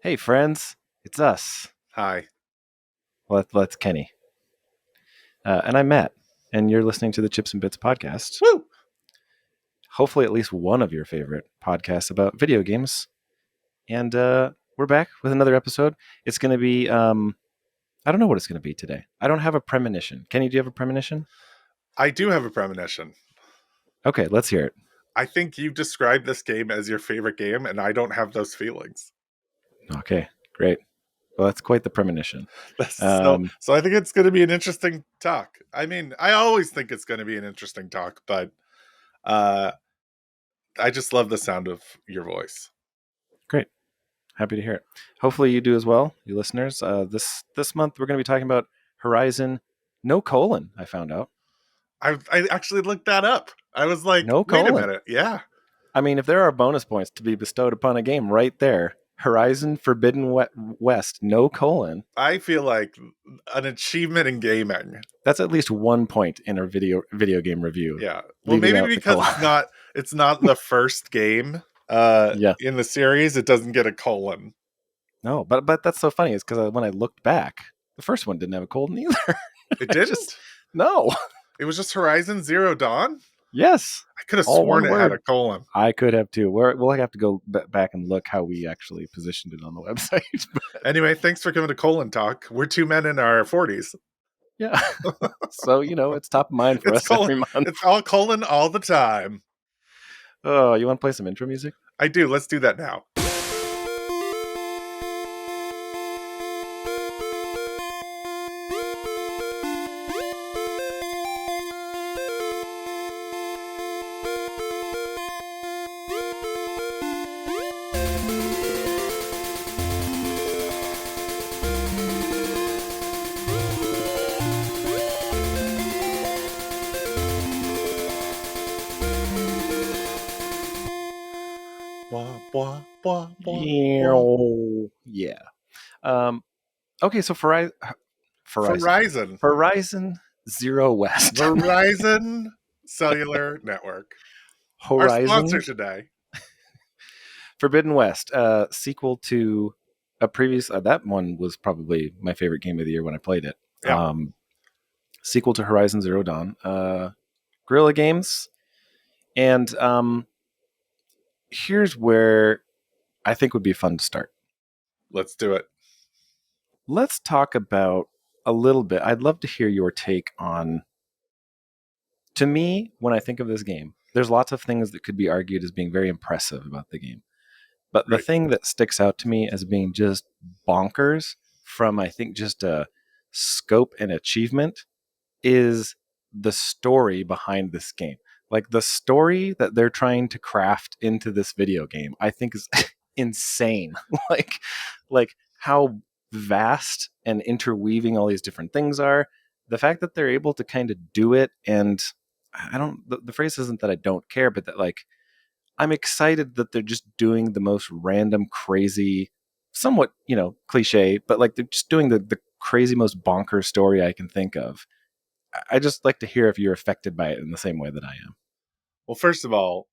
Hey, friends, it's us. Hi. Let's Kenny. And I'm Matt, and you're listening to the Chips and Bits podcast. Woo! Hopefully, at least one of your favorite podcasts about video games. And we're back with another episode. It's going to be, I don't know what it's going to be today. I don't have a premonition. Kenny, do you have a premonition? I do have a premonition. Okay, let's hear it. I think you described this game as your favorite game, and I don't have those feelings. Okay, great. Well, that's quite the premonition. So I think it's going to be an interesting talk. I mean, I always think it's going to be an interesting talk, but I just love the sound of your voice. Great. Happy to hear it. Hopefully you do as well, you listeners. This month we're going to be talking about Horizon No colon, I found out. I actually looked that up. I was like, No wait colon. a minute. Yeah. I mean, if there are bonus points to be bestowed upon a game right there, Horizon Forbidden West, no colon. I feel like an achievement in gaming. That's at least 1 point in our video game review. Yeah. Well, maybe because it's not the first game in the series, it doesn't get a colon. No, but that's so funny. It's because when I looked back, the first one didn't have a colon either. It didn't? No. It was just Horizon Zero Dawn? Yes. I could have sworn it had a colon. I could have too. We'll have to go back and look how we actually positioned it on the website. Anyway, thanks for coming to Colon Talk. We're two men in our 40s. Yeah. So, it's top of mind for us every month. It's all colon all the time. Oh, you want to play some intro music? I do. Let's do that now. Yeah. Okay, so Horizon Zero West. Verizon Cellular Network. Horizon. Our sponsor today. Forbidden West, sequel to a previous... that one was probably my favorite game of the year when I played it. Yeah. Sequel to Horizon Zero Dawn. Guerrilla Games. And here's where I think would be fun to start. Let's do it. Let's talk about a little bit. I'd love to hear your take on... To me, when I think of this game, there's lots of things that could be argued as being very impressive about the game. But the thing that sticks out to me as being just bonkers from, I think, just a scope and achievement is the story behind this game. Like, the story that they're trying to craft into this video game, I think is insane. like how vast and interweaving all these different things are. The fact that they're able to kind of do it, and the phrase isn't that I don't care, but that, like, I'm excited that they're just doing the most random, crazy, somewhat, cliche, but like they're just doing the crazy, most bonkers story I can think of. I just like to hear if you're affected by it in the same way that I am. Well, first of all,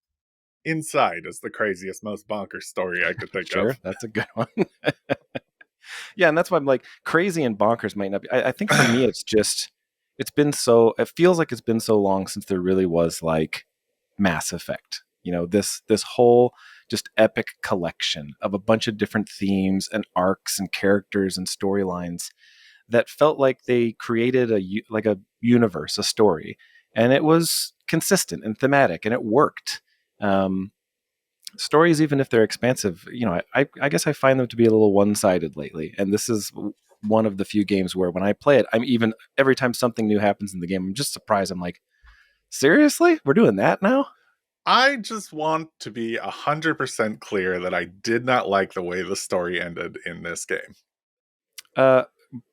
Inside is the craziest, most bonkers story I could think of. Sure, that's a good one. Yeah, and that's why I'm like, crazy and bonkers might not be. I think for me, it feels like it's been so long since there really was like Mass Effect. This whole just epic collection of a bunch of different themes and arcs and characters and storylines that felt like they created a universe, a story, and it was consistent and thematic, and it worked. Stories, even if they're expansive, I guess I find them to be a little one-sided lately, and this is one of the few games where when I play it, every time something new happens in the game, I'm just surprised. I'm like, seriously? We're doing that now? I just want to be 100% clear that I did not like the way the story ended in this game.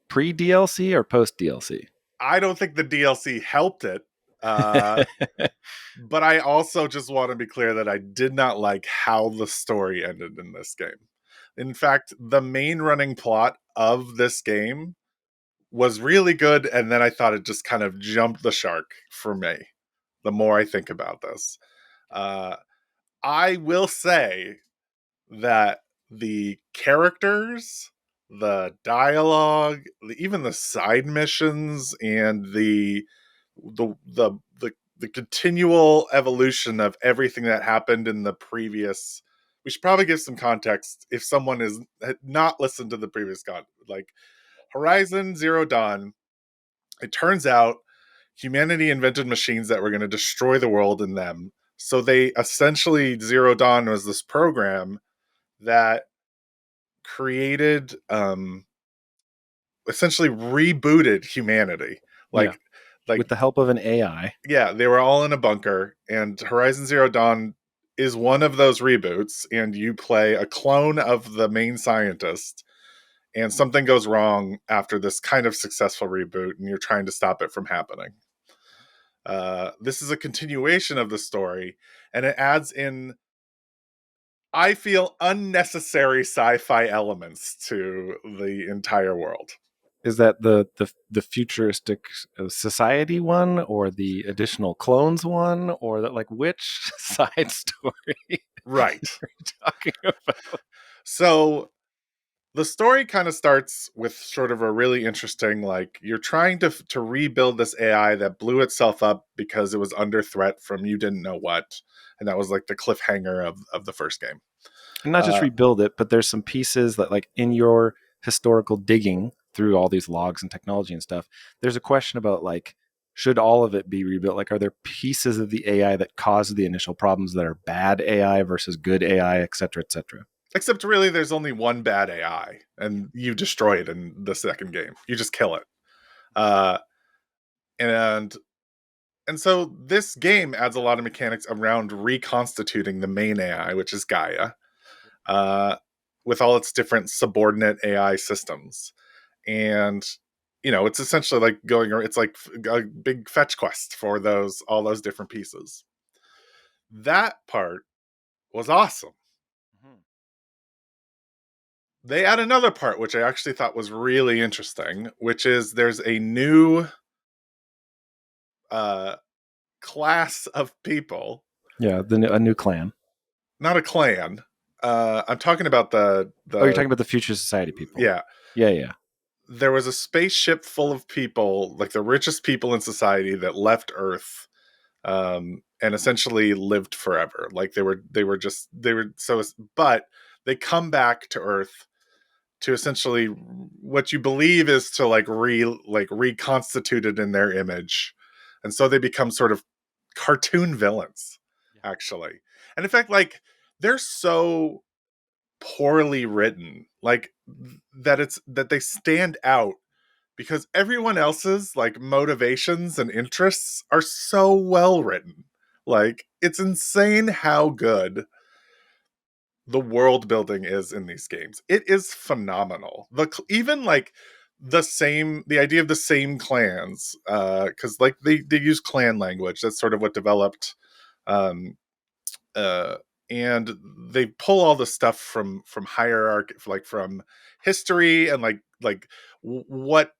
Pre-DLC or post-DLC? I don't think the DLC helped it. But I also just want to be clear that I did not like how the story ended in this game. In fact, the main running plot of this game was really good, and then I thought it just kind of jumped the shark for me, the more I think about this. I will say that the characters, the dialogue, even the side missions, and the the the, the continual evolution of everything that happened in the previous. We should probably give some context if someone has not listened to the previous like Horizon Zero Dawn. It turns out humanity invented machines that were going to destroy the world in them. So they essentially, Zero Dawn was this program that created, essentially rebooted humanity. Yeah. Like With the help of an AI. yeah, they were all in a bunker, and Horizon Zero Dawn is one of those reboots, and you play a clone of the main scientist, and something goes wrong after this kind of successful reboot, and you're trying to stop it from happening. This is a continuation of the story, and it adds in, I feel, unnecessary sci-fi elements to the entire world. Is that the futuristic society one, or the additional clones one, or that, like, which side story Right. are you talking about? So the story kind of starts with sort of a really interesting, like, you're trying to rebuild this AI that blew itself up because it was under threat from you didn't know what, and that was like the cliffhanger of the first game. And not just Uh, rebuild it, but there's some pieces that, like, in your historical digging through all these logs and technology and stuff, there's a question about, like, should all of it be rebuilt? Like, are there pieces of the AI that caused the initial problems that are bad AI versus good AI, et cetera, et cetera? Except really, there's only one bad AI, and you destroy it in the second game. You just kill it. Uh, and and so this game adds a lot of mechanics around reconstituting the main AI, which is Gaia, uh, with all its different subordinate AI systems. And it's essentially like it's like a big fetch quest for all those different pieces. That part was awesome. They add another part, which I actually thought was really interesting, which is there's a new uh, class of people. Yeah, a new clan. Not a clan. I'm talking about Oh, you're the talking about the future society people. yeah. Yeah, yeah. There was a spaceship full of people, like the richest people in society, that left Earth, and essentially lived forever. Like they were so, but they come back to Earth to essentially what you believe is to like reconstitute it in their image, and so they become sort of cartoon villains, actually. And in fact, like, they're so poorly written, like, that they stand out because everyone else's like motivations and interests are so well written. Like, it's insane how good the world building is in these games. It is phenomenal. Even like the idea of the same clans, because like they use clan language. That's sort of what developed, um, uh, and they pull all the stuff from hierarchy, like from history, and like what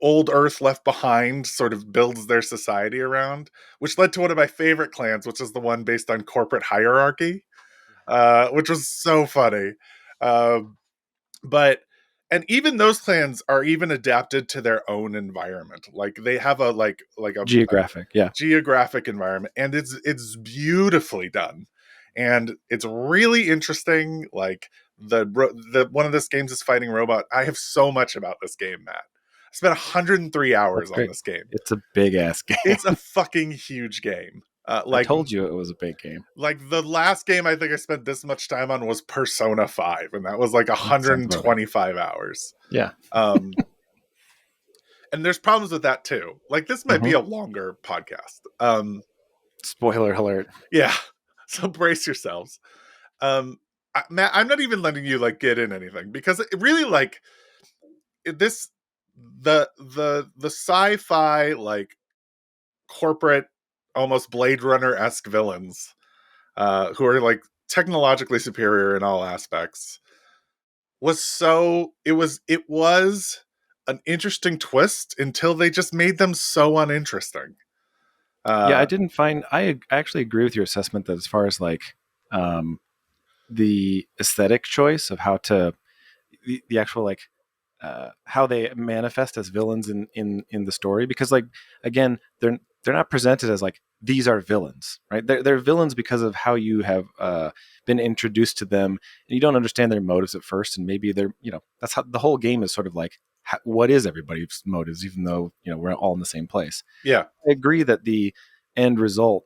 old Earth Left Behind sort of builds their society around, which led to one of my favorite clans, which is the one based on corporate hierarchy, which was so funny. Um, but and even those clans are even adapted to their own environment. Like, they have a Geographic. Yeah. geographic environment, and it's beautifully done, and it's really interesting. Like, the one of this games is fighting robot. I have so much about this game, Matt. I spent 103 That's hours on great. this game. It's a big ass game. It's a fucking huge game. I told you it was a big game. Like, the last game I think I spent this much time on was Persona 5, and that was like That sounds about right. 125 hours. Yeah. And there's problems with that too. Like, this might be a longer podcast. Spoiler alert. Yeah. So brace yourselves. Matt, I'm not even letting you like get in anything, because it really, like, this the sci-fi, like, corporate, almost Blade Runner-esque villains, who are like technologically superior in all aspects, it was an interesting twist until they just made them so uninteresting. Yeah, Uh, I actually agree with your assessment that as far as, like, um, the aesthetic choice of how to the actual like how they manifest as villains in the story, because like again they're not presented as like these are villains, right? They're villains because of how you have been introduced to them, and you don't understand their motives at first, and maybe they're, you know, that's how the whole game is sort of like what is everybody's motives, even though, you know, we're all in the same place. Yeah. I agree that the end result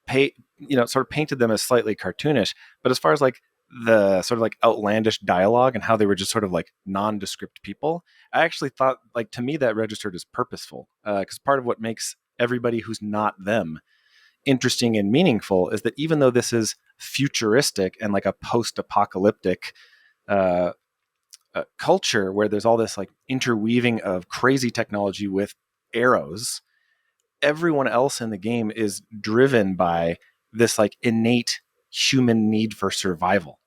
sort of painted them as slightly cartoonish, but as far as like the sort of like outlandish dialogue and how they were just sort of like nondescript people, I actually thought, like, to me that registered as purposeful, because part of what makes everybody who's not them interesting and meaningful is that even though this is futuristic and like a post-apocalyptic uh, culture where there's all this like interweaving of crazy technology with arrows, everyone else in the game is driven by this like innate human need for survival.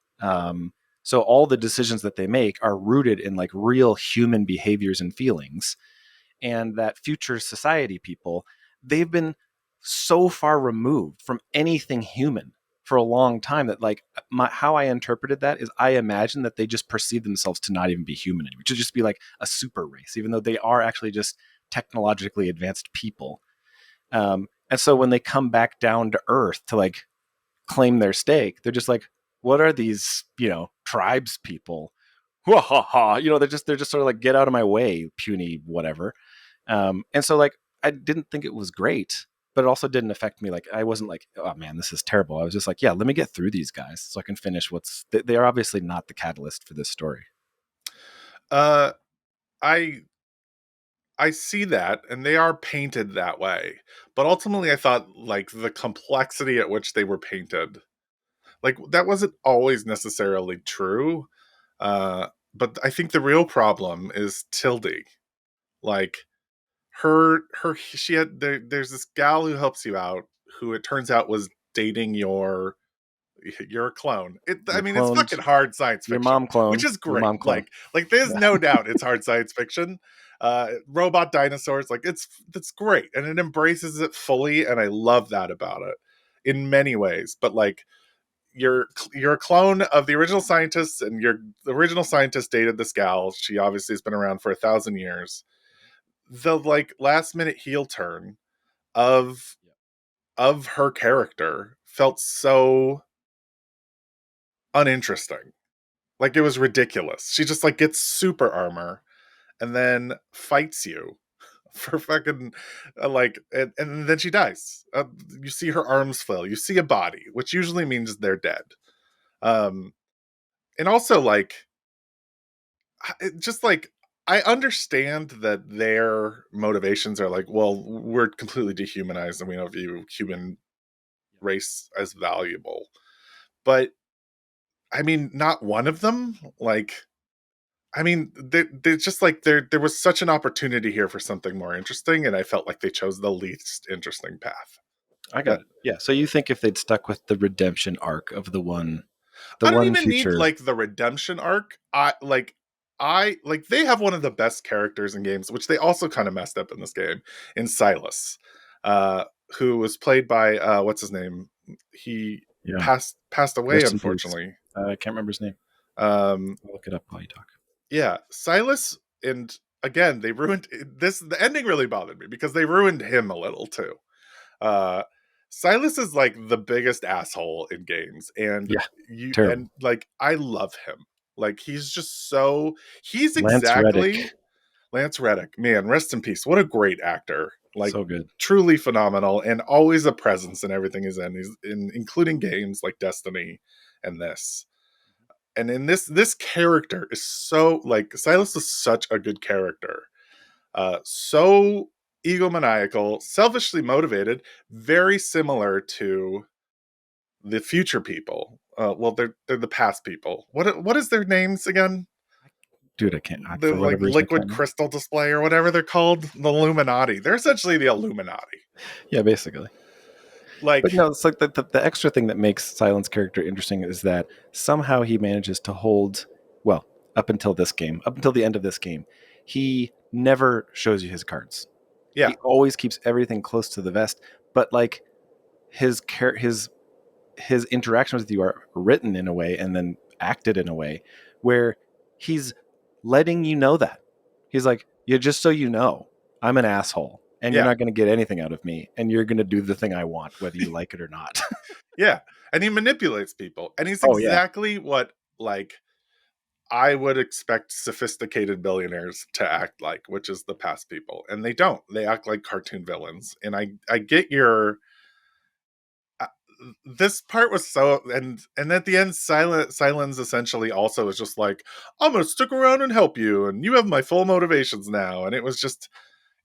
So all the decisions that they make are rooted in like real human behaviors and feelings. And that future society people, they've been so far removed from anything human for a long time that like how I interpreted that is I imagine that they just perceive themselves to not even be human anymore, to just be like a super race, even though they are actually just technologically advanced people. And so when they come back down to earth to like claim their stake, they're just like, what are these, you know, tribes people? You know, they're just sort of like, get out of my way, puny whatever. And so like I didn't think it was great, but it also didn't affect me. Like I wasn't like, oh man, this is terrible. I was just like, yeah, let me get through these guys so I can finish they are obviously not the catalyst for this story. Uh, I I see that, and they are painted that way. But ultimately, I thought like the complexity at which they were painted, like that wasn't always necessarily true. But I think the real problem is Tildy. Like she had there's this gal who helps you out, who it turns out was dating your clone. I Your mean, it's cloned, fucking hard science your fiction, mom which clone, is your great. mom clone. Like there's Yeah, no doubt it's hard science fiction. Robot dinosaurs, like that's great, and it embraces it fully, and I love that about it in many ways. But like you're a clone of the original scientists, and the original scientist dated this gal. She obviously has been around for 1,000 years. The like last minute heel turn of her character felt so uninteresting. Like it was ridiculous. She just like gets super armor and then fights you for fucking and then she dies. You see her arms flail. You see a body, which usually means they're dead. Um, and also like just like I understand that their motivations are like, well, we're completely dehumanized and we don't view human race as valuable. But I mean, not one of them. Like, I mean, they're just like there was such an opportunity here for something more interesting, and I felt like they chose the least interesting path. I Uh, got it. Yeah. So you think if they'd stuck with the redemption arc of the I don't one even need future. like the redemption arc. I like they have one of the best characters in games, which they also kind of messed up in this game, in Silas, uh, who was played by what's his name? He Yeah. passed away, Rest in peace. unfortunately. I can't remember his name. Um, I'll look it up while you talk. yeah, Silas, and again they ruined this. The ending really bothered me because they ruined him a little too. uh Silas is like the biggest asshole in games, and Yeah. Terrible. like I love him. Like he's just so he's Lance exactly Reddick. Lance Reddick. Man, rest in peace. What a great actor. Like So good. truly phenomenal, and always a presence in everything he's in. He's in, including games like Destiny and this. And in this character is so like Silas is such a good character. So egomaniacal, selfishly motivated, very similar to the future people. Well, they're the past people. What is their names again? Dude, I can't. The For like whatever reason, I can't liquid remember. crystal display or whatever they're called. The Illuminati. They're essentially the Illuminati. Yeah, basically. But Like no, it's like the extra thing that makes Silent's character interesting is that somehow he manages to hold, well, up until this game, up until the end of this game, he never shows you his cards. yeah, He always keeps everything close to the vest, but like his his interactions with you are written in a way and then acted in a way where he's letting you know that. He's like, yeah, just so you know, I'm an asshole and you're Yeah. not going to get anything out of me and you're going to do the thing I want, whether you like it or not. Yeah. And he manipulates people. And he's Oh, yeah. exactly what, like, I would expect sophisticated billionaires to act like, which is the past people. And they don't. They act like cartoon villains. And I get your. Uh, this part was so, and at the end, Silence essentially also is just like, I'm gonna stick around and help you, and you have my full motivations now. And it was just,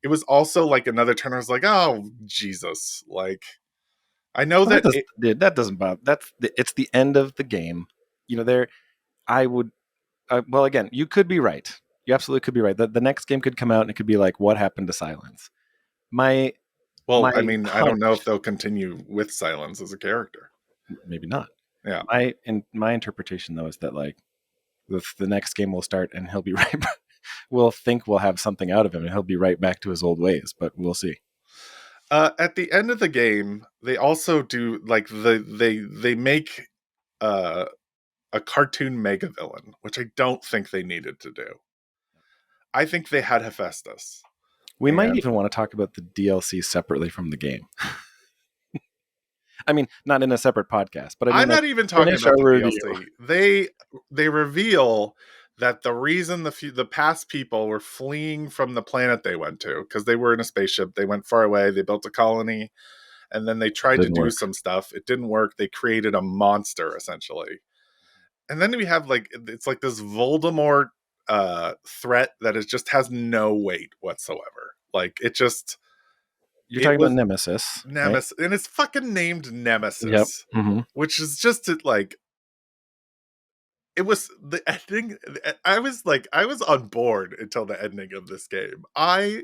it was also like another turn. I was like, oh Jesus, like I know Well, that it, that doesn't bother. It's the end of the game. There, I would. Well, again, you could be right. You absolutely could be right. The next game could come out and it could be like, what happened to Silence? My well, my I mean, I don't know if hunch, they'll continue with Silence as a character. maybe not. Yeah. My interpretation though is that like the next game will start and he'll be right. We'll think we'll have something out of him and he'll be right back to his old ways, but we'll see. At the end of the game, they also do like they make uh, a cartoon mega villain, which I don't think they needed to do. I think they had Hephaestus. We might And even want to talk about the DLC separately from the game. I mean, not in a separate podcast, but I mean, I'm like, not even talking finish our about the review. DLC. They reveal that the reason the past people were fleeing from the planet they went to, because they were in a spaceship, they went far away, they built a colony, and then they tried to Didn't do work. some stuff. It didn't work. They created a monster essentially. And then we have like, it's like this Voldemort threat that is just has no weight whatsoever. Like You're it talking about was Nemesis, right? Nemesis, and it's fucking named Yep. Nemesis, Mm-hmm. which is just like, it was the ending. I was on board until the ending of this game. I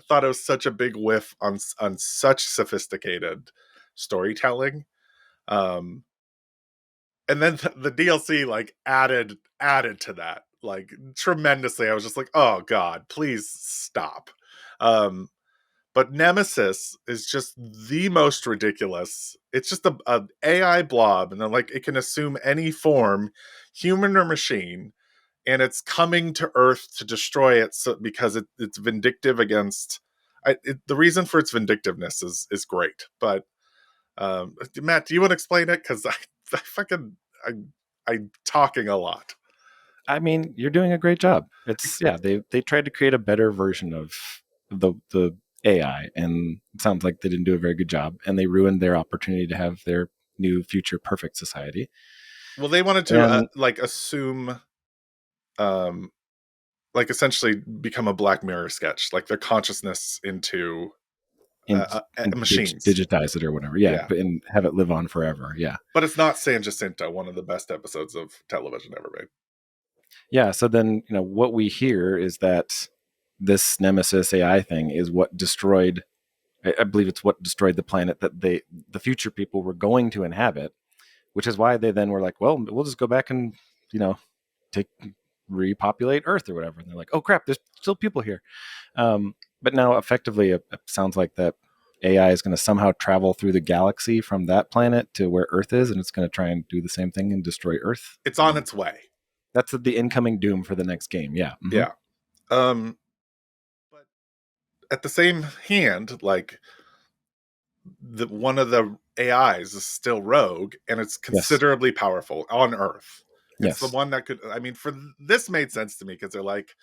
thought it was such a big whiff on such sophisticated storytelling. Um, and then the DLC like added to that like tremendously. I was just like, oh god, please stop. Um, but Nemesis is just the most ridiculous. It's just a AI blob, and then like it can assume any form, human or machine, and it's coming to Earth to destroy it. So because it's vindictive against. The reason for its vindictiveness is great, but Matt, do you want to explain it? Because I fucking I'm talking a lot. I mean, you're doing a great job. It's yeah, they tried to create a better version of the AI, and it sounds like they didn't do a very good job, and they ruined their opportunity to have their new future perfect society. Well, they wanted to And like assume, um, like essentially become a Black Mirror sketch, like their consciousness into and, machines. digitize it or whatever, yeah, Yeah, and have it live on forever, yeah. but it's not San Jacinto, one of the best episodes of television ever made. Yeah, so then what we hear is that this Nemesis AI thing is what destroyed. I believe it's what destroyed the planet that the future people were going to inhabit, which is why they then were like, well, we'll just go back and you know take repopulate Earth or whatever. And they're like, oh crap, there's still people here. But now, effectively, it sounds like that AI is going to somehow travel through the galaxy from that planet to where Earth is, and it's going to try and do the same thing and destroy Earth. It's on its way. That's the incoming doom for the next game. Yeah. Mm-hmm. Yeah. But at the same hand, like one of the AIs is still rogue, and it's considerably powerful on Earth. It's the Yes. one that could. I mean, for this made sense to me because they're like,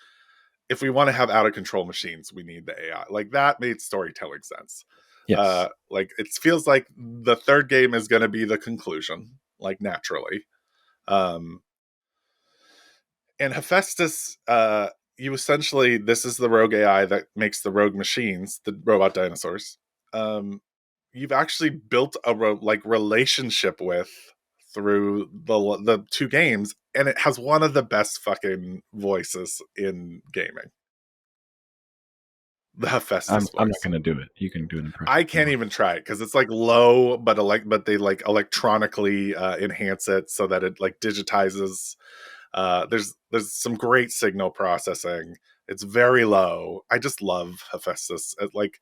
if we want to have out of control machines, we need the AI. Like that made storytelling sense. Yes. Like it feels like the third game is going to be the conclusion, like naturally. And Hephaestus, you essentially, this is the rogue AI that makes the rogue machines, the robot dinosaurs. You've actually built a relationship with through the two games, and it has one of the best fucking voices in gaming. The Hephaestus voice. I'm not going to do it. You can do an impression. I can't even try it because it's like low, but they like electronically enhance it so that it like digitizes. There's some great signal processing. It's very low. I just love Hephaestus. Like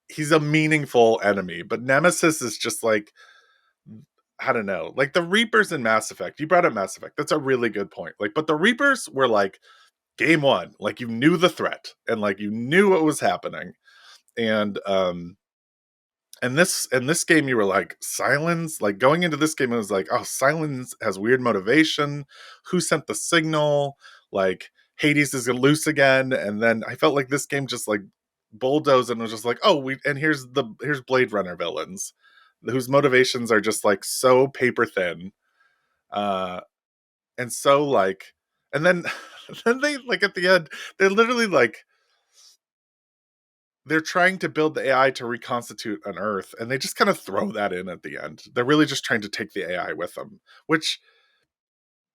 he's a meaningful enemy, but Nemesis is just like I don't know, like the Reapers in Mass Effect. You brought up Mass Effect. That's a really good point. Like, but the Reapers were like game one. Like you knew the threat and like you knew what was happening. And this game you were like, Silence, like going into this game it was like, oh, Silence has weird motivation. Who sent the signal? Like Hades is loose again. And then I felt like this game just like bulldozed and was just like, oh, here's Blade Runner villains whose motivations are just like so paper thin. Uh and so like and then then they like at the end they're literally like they're trying to build the AI to reconstitute an Earth, and they just kind of throw that in at the end. They're really just trying to take the AI with them, which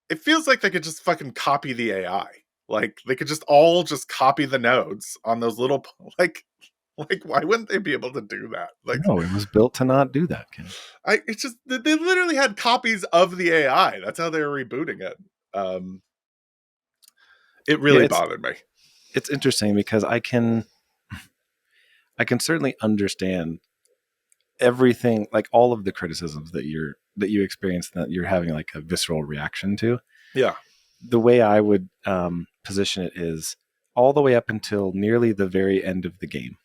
it feels like they could just fucking copy the AI. Like they could just all just copy the nodes on those little like why wouldn't they be able to do that? Like No, it was built to not do that, Ken. it's just they literally had copies of the AI. That's how they were rebooting it. It Yeah, really bothered me. it's interesting because I can certainly understand everything, like all of the criticisms that you experienced that you're having like a visceral reaction to. Yeah. The way I would position it is all the way up until nearly the very end of the game.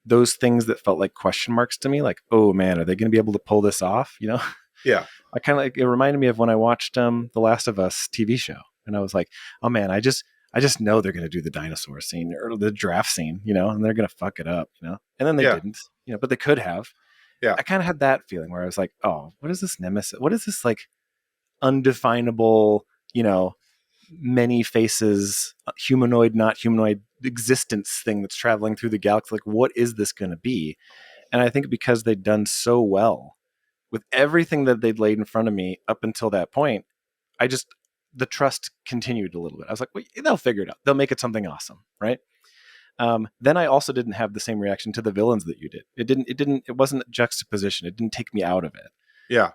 Those things that felt like question marks to me, like, oh man, are they going to be able to pull this off? You know, Yeah. I kind of like it reminded me of when I watched the Last of Us TV show, and I was like, oh man, I just know they're going to do the dinosaur scene or the giraffe scene, you know, and they're going to fuck it up, you know, and then they Yeah. didn't, you know, but they could have. Yeah. I kind of had that feeling where I was like, oh, what is this nemesis? What is this like undefinable, you know, many faces, humanoid, not humanoid existence thing that's traveling through the galaxy? Like, what is this going to be? And I think because they'd done so well with everything that they'd laid in front of me up until that point, I just, the trust continued a little bit. I was like, well, they'll figure it out. They'll make it something awesome, right? Then I also didn't have the same reaction to the villains that you did. It wasn't juxtaposition. It didn't take me out of it. Yeah.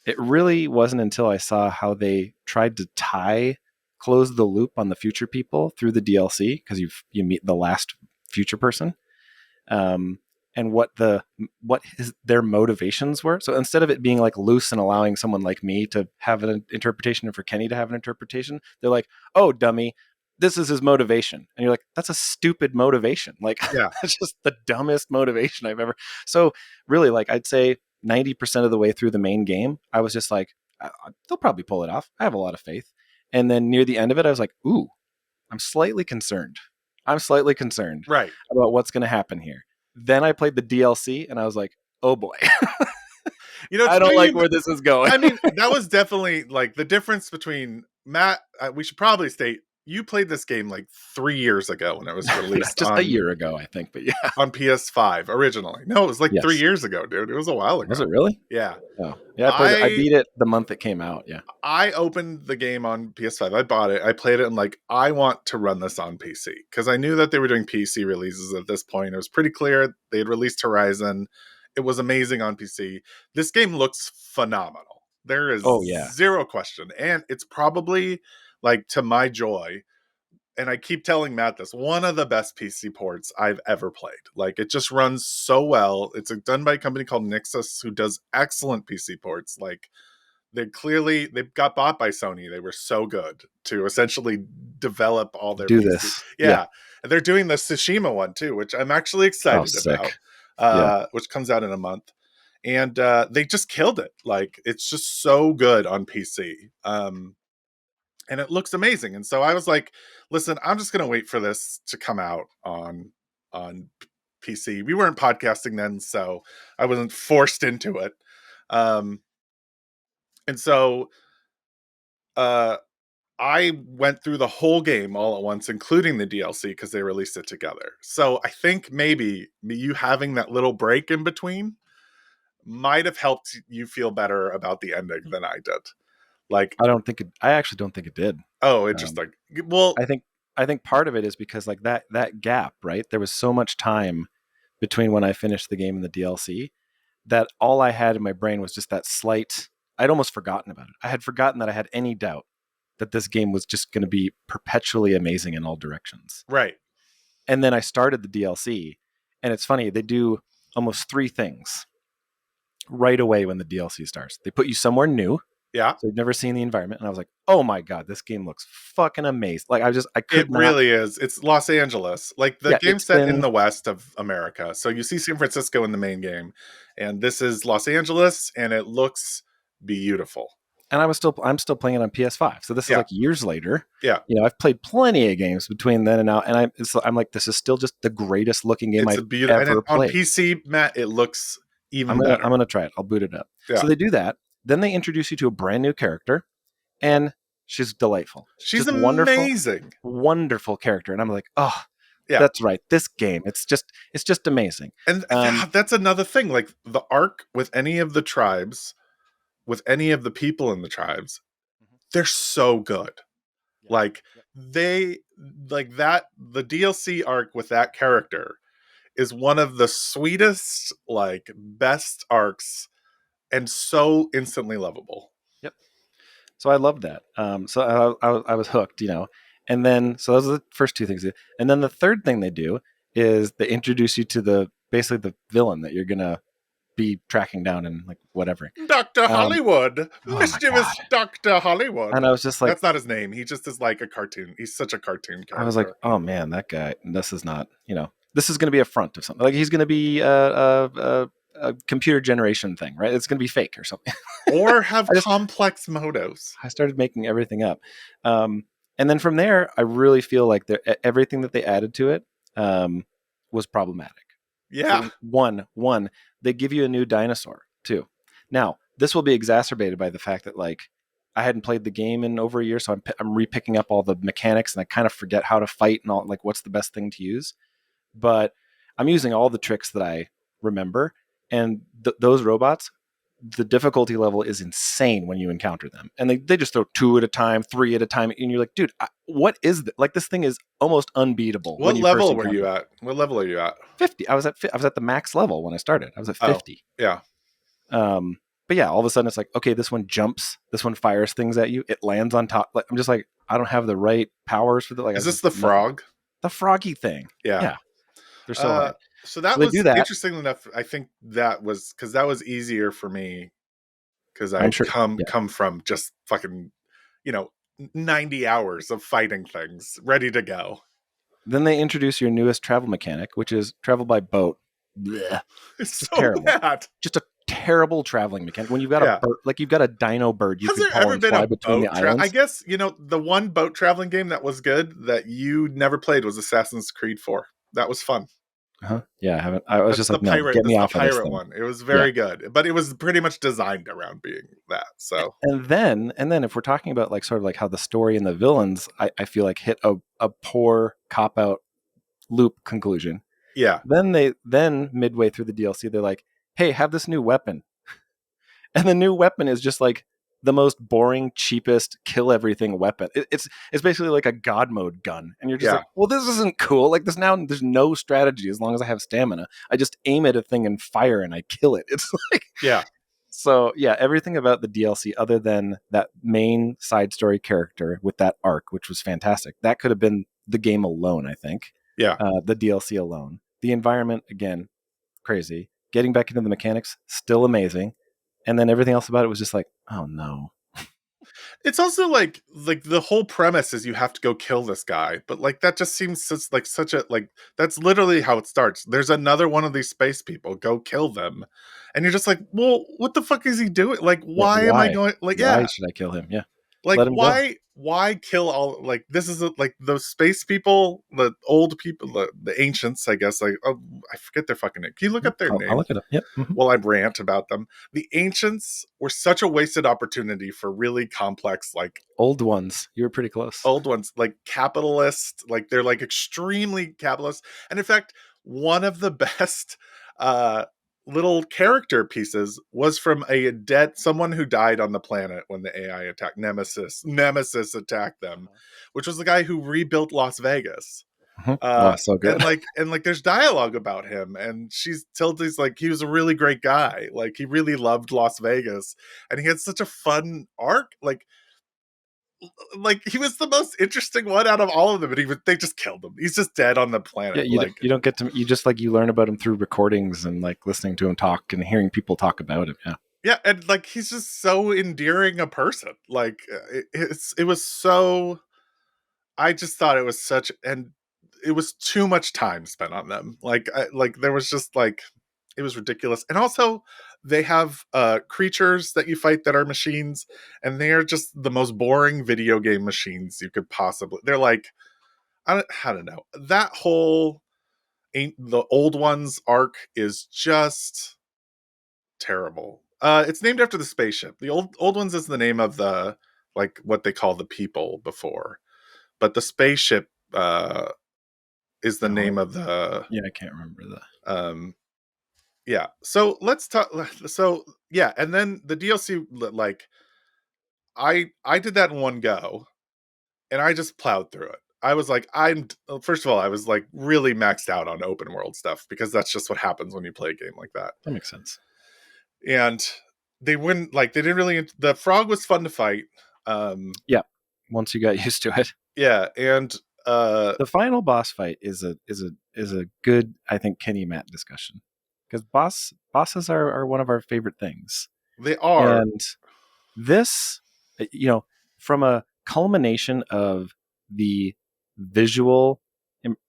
It really wasn't until I saw how they tried to close the loop on the future people through the DLC, because you meet the last future person, and what their motivations were. So instead of it being like loose and allowing someone like me to have an interpretation and for Kenny to have an interpretation, they're like, oh, dummy, this is his motivation. And you're like, that's a stupid motivation. Like, Yeah. that's just the dumbest motivation I've ever. So really, like, I'd say 90% of the way through the main game, I was just like, they'll probably pull it off. I have a lot of faith. And then near the end of it, I was like, ooh, I'm slightly concerned. I'm slightly concerned Right. about what's going to happen here. Then I played the DLC and I was like, oh boy, You know, I don't like where this is going. I mean, that was definitely like the difference between Matt. We should probably state you played this game like 3 years ago when it was released, just a year ago, I think. But yeah, on PS5 originally. No, it was like yes. 3 years ago, dude. It was a while ago. Was it really? Yeah. Oh, yeah. I beat it the month it came out. Yeah. I opened the game on PS5. I bought it. I played it and like, I want to run this on PC because I knew that they were doing PC releases at this point. It was pretty clear they had released Horizon. It was amazing on PC. This game looks phenomenal. There is zero question. And it's probably, like, to my joy, and I keep telling Matt this, one of the best PC ports I've ever played. Like, it just runs so well. It's done by a company called Nixxes who does excellent PC ports. Like, they got bought by Sony. They were so good to essentially develop all their PC. This. Yeah. And they're doing the Tsushima one too, which I'm actually excited about. Which comes out in a month. And they just killed it. Like, it's just so good on PC. And it looks amazing. And so I was like, listen, I'm just going to wait for this to come out on PC. We weren't podcasting then, so I wasn't forced into it. And so I went through the whole game all at once, including the DLC, because they released it together. So I think maybe you having that little break in between might have helped you feel better about the ending than I did. Like, I actually don't think it did. Oh, it just like, well, I think part of it is because like that gap, right? There was so much time between when I finished the game and the DLC that all I had in my brain was just that slight, I'd almost forgotten about it. I had forgotten that I had any doubt that this game was just going to be perpetually amazing in all directions. Right. And then I started the DLC, and it's funny, they do almost three things. right away when the DLC starts. They put you somewhere new, Yeah. so you've never seen the environment, and I was like, oh my god, this game looks fucking amazing. Like I It could not. really is. It's Los Angeles. Like the Yeah, game's it's set in been. the west of America. So you see San Francisco in the main game. And this is Los Angeles and it looks beautiful. And I'm still playing it on PS5. So this is Yeah. like years later. Yeah. I've played plenty of games between then and now, and I'm like, this is still just the greatest looking game It's I've a beautiful, and ever on played. PC, Matt, it looks I'm even gonna better. I'm gonna try it. I'll boot it up. Yeah. So they do that. Then they introduce you to a brand new character, and she's delightful. She's Just wonderful, amazing. wonderful character. And I'm like, oh, Yeah. that's right. This game, it's just amazing. And that's another thing. Like the arc with any of the tribes, with any of the people in the tribes, they're so good. Yeah. Like they like that the DLC arc with that character is one of the sweetest, like best arcs and so instantly lovable. Yep. So I loved that. So I was hooked, And then so those are the first two things. And then the third thing they do is they introduce you to basically the villain that you're gonna be tracking down and like whatever. Dr. Hollywood. oh my Mischievous Dr. Hollywood. And I was just like, that's not his name. He just is like a cartoon. He's such a cartoon character. I was like, oh man, that guy. This is not, this is going to be a front of something. Like he's going to be a computer generation thing, right? It's going to be fake or something. Or have complex motives. I started making everything up. And then from there, I really feel like everything that they added to it was problematic. Yeah. So one, they give you a new dinosaur too. Now, this will be exacerbated by the fact that like I hadn't played the game in over a year, so I'm repicking up all the mechanics, and I kind of forget how to fight and all, like what's the best thing to use. But I'm using all the tricks that I remember, and those robots, the difficulty level is insane when you encounter them, and they just throw 2 at a time, 3 at a time, and you're like, dude, what is this? Like this thing is almost unbeatable. What level were you at? What level are you at? 50. I was at the max level when I started. I was at 50. Yeah. But yeah, all of a sudden it's like, okay, this one jumps, this one fires things at you, it lands on top. Like I'm just like, I don't have the right powers for the like. Is this the frog? The froggy thing? Yeah. They're so hard. So that was interesting enough. I think that was because that was easier for me because I come from just fucking 90 hours of fighting things ready to go. Then they introduce your newest travel mechanic, which is travel by boat. Blech. It's so terrible. Bad. Just a terrible traveling mechanic. When you've got a bird, like you've got a dino bird, you can call and fly between the islands. I guess the one boat traveling game that was good that you never played was Assassin's Creed 4. That was fun. Yeah, I haven't. I was just like, no, get me off of this thing. One. It was very good, but it was pretty much designed around being that. So, and then if we're talking about like sort of like how the story and the villains, I feel like hit a poor cop out loop conclusion. Yeah. Then midway through the DLC, they're like, hey, have this new weapon, and the new weapon is just like the most boring, cheapest, kill everything weapon. It's basically like a god mode gun, and you're just like, well, this isn't cool. Like there's no strategy as long as I have stamina. I just aim at a thing and fire, and I kill it. It's like So yeah, everything about the DLC, other than that main side story character with that arc, which was fantastic, that could have been the game alone. I think. Yeah. The DLC alone, the environment again, crazy. Getting back into the mechanics, still amazing. And then everything else about it was just like, oh no. It's also like the whole premise is you have to go kill this guy, but like that just seems such a that's literally how it starts. There's another one of these space people, go kill them, and you're just like, well, what the fuck is he doing? Like, why am I going? Like, why should I kill him? Yeah, like why kill all? Like this is like those space people, the old people, the ancients, I guess. Like, oh, I forget their fucking name. Can you look up their name? I'll look it up. Yep. Mm-hmm. While I rant about them, the ancients were such a wasted opportunity for really complex, like old ones. You were pretty close. Old ones, like capitalist, like they're like extremely capitalist, and in fact, one of the best little character pieces was from someone who died on the planet when the AI attacked Nemesis attacked them, which was the guy who rebuilt Las Vegas. So good. And like there's dialogue about him, and Tildy's like, he was a really great guy, like he really loved Las Vegas, and he had such a fun arc. like he was the most interesting one out of all of them, and they just killed him. He's just dead on the Yeah, planet. you Like, you don't get to you just like you learn about him through recordings and like listening to him talk and hearing people talk about him. Yeah, yeah, and like he's just so endearing a person. Like, it was so. I just thought it was such, and it was too much time spent on them. Like there was just like it was ridiculous, and also they have creatures that you fight that are machines, and they are just the most boring video game machines you could possibly. They're like I don't know that whole ain't the old ones arc is just terrible. It's named after the spaceship. The old ones is the name of the like what they call the people before, but the spaceship is the no, name of the yeah, I can't remember that. um yeah. So let's talk. So yeah, and then the DLC, like I did that in one go, and I just plowed through it. I was like, I'm first of all, I was like really maxed out on open world stuff because that's just what happens when you play a game like that. That makes sense. And they wouldn't like they didn't really. The frog was fun to fight. Yeah, once you got used to it, Yeah, and the final boss fight is a good, I think, Kenny Matt discussion because bosses are one of our favorite things, they are. and this, you know, from a culmination of the visual,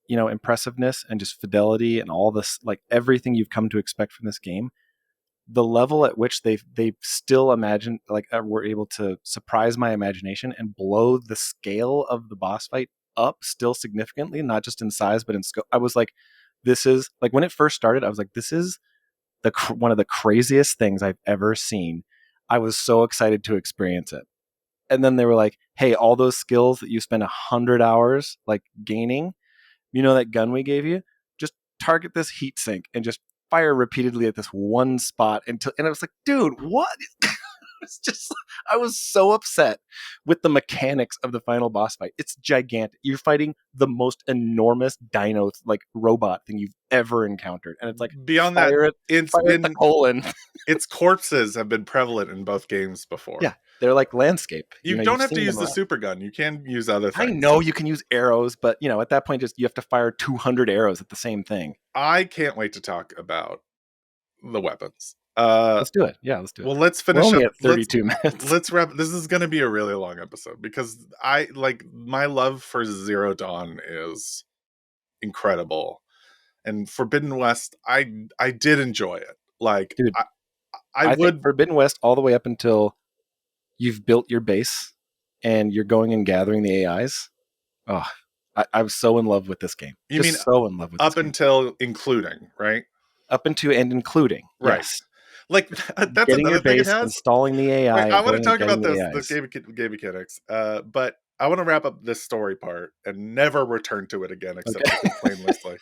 impressiveness and just fidelity and all this, like everything you've come to expect from this game, the level at which they still imagine like were able to surprise my imagination and blow the scale of the boss fight up still significantly, not just in size but in scope. I was like, this is like when it first started, I was like, this is one of the craziest things I've ever seen. I was so excited to experience it. And then they were like, hey, all those skills that you spent 100 hours like gaining, that gun we gave you, just target this heat sink and just fire repeatedly at this one spot and I was like, dude, what? It's just, I was so upset with the mechanics of the final boss fight. It's gigantic. You're fighting the most enormous dino like robot thing you've ever encountered, and it's like Beyond that, fire it, it's fire at the been colon. its corpses have been prevalent in both games before. Yeah, they're like landscape. You don't You've have to seen use them the around. super gun. You can use other I things. know you can use arrows, but at that point, just you have to fire 200 arrows at the same thing. I can't wait to talk about the weapons. Let's do it. Yeah, let's do it. Well, let's We're finish only up. at 32 minutes. Let's wrap. This is going to be a really long episode because I like my love for Zero Dawn is incredible, and Forbidden West. I did enjoy it. Like Dude, I I think would. Forbidden West all the way up until you've built your base and you're going and gathering the AIs. Oh, I was so in love with this game. You mean Just so in love with this up game. until including, right? Up into and including. Right. Yes. Like that's Getting another your thing it base, has. installing the AI, Wait, I and want to going and talk getting about the the AIs. game mechanics, but I want to wrap up this story part and never return to it again, except to complain mostly.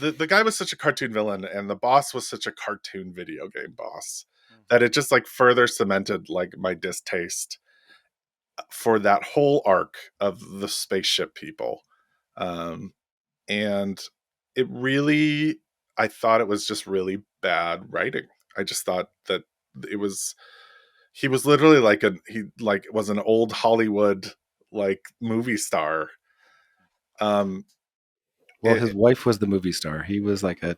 The guy was such a cartoon villain, and the boss was such a cartoon video game boss that it just like further cemented like my distaste for that whole arc of the spaceship people, and it really, I thought it was just really bad writing. I just thought that it was he was literally like he like was an old Hollywood like movie star. Um, Well, his wife was the movie star. He was like a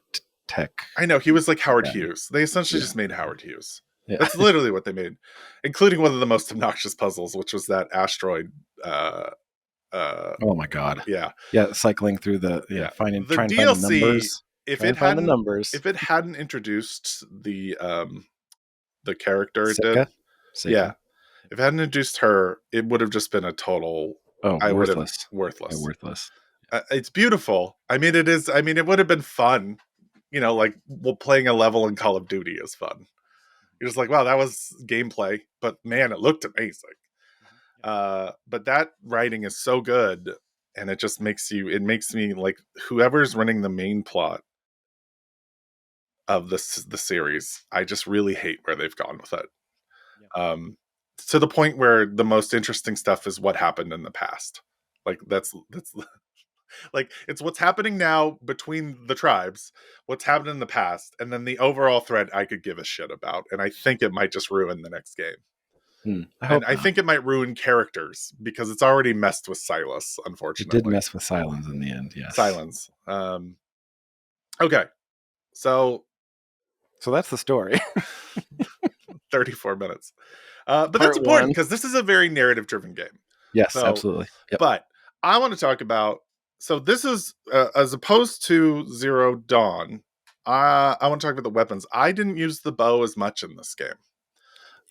tech. I know he was like Howard guy. Hughes. They essentially Yeah. just made Howard Hughes. Yeah. That's literally what they made, including one of the most obnoxious puzzles, which was that asteroid. Oh my god. Yeah, Yeah, cycling through the trying the to find the DLC. numbers. If Trying it to find the hadn't, numbers. if it hadn't introduced the character it Sika? did, Sika. yeah, if it hadn't introduced her, it would have just been a total. I would have worthless. worthless. Yeah, worthless. It's beautiful. I mean, it is. I mean, it would have been fun. Like playing a level in Call of Duty is fun. You're just like, wow, that was gameplay, but man, it looked amazing. But that writing is so good, and it just makes me like whoever's running the main plot of the series. I just really hate where they've gone with it. To the point where the most interesting stuff is what happened in the past. Like that's like it's what's happening now between the tribes, what's happened in the past, and then the overall thread I could give a shit about. And I think it might just ruin the next game. I And hope I not. think it might ruin characters because it's already messed with Silas, It did unfortunately. mess with Silence in the end. Yes. Silence. Okay, so So that's the story. 34 minutes. But that's Part important one. because this is a very narrative driven game. Yes, So, absolutely. Yep. but I want to talk about. So this is as opposed to Zero Dawn. I want to talk about the weapons. I didn't use the bow as much in this game.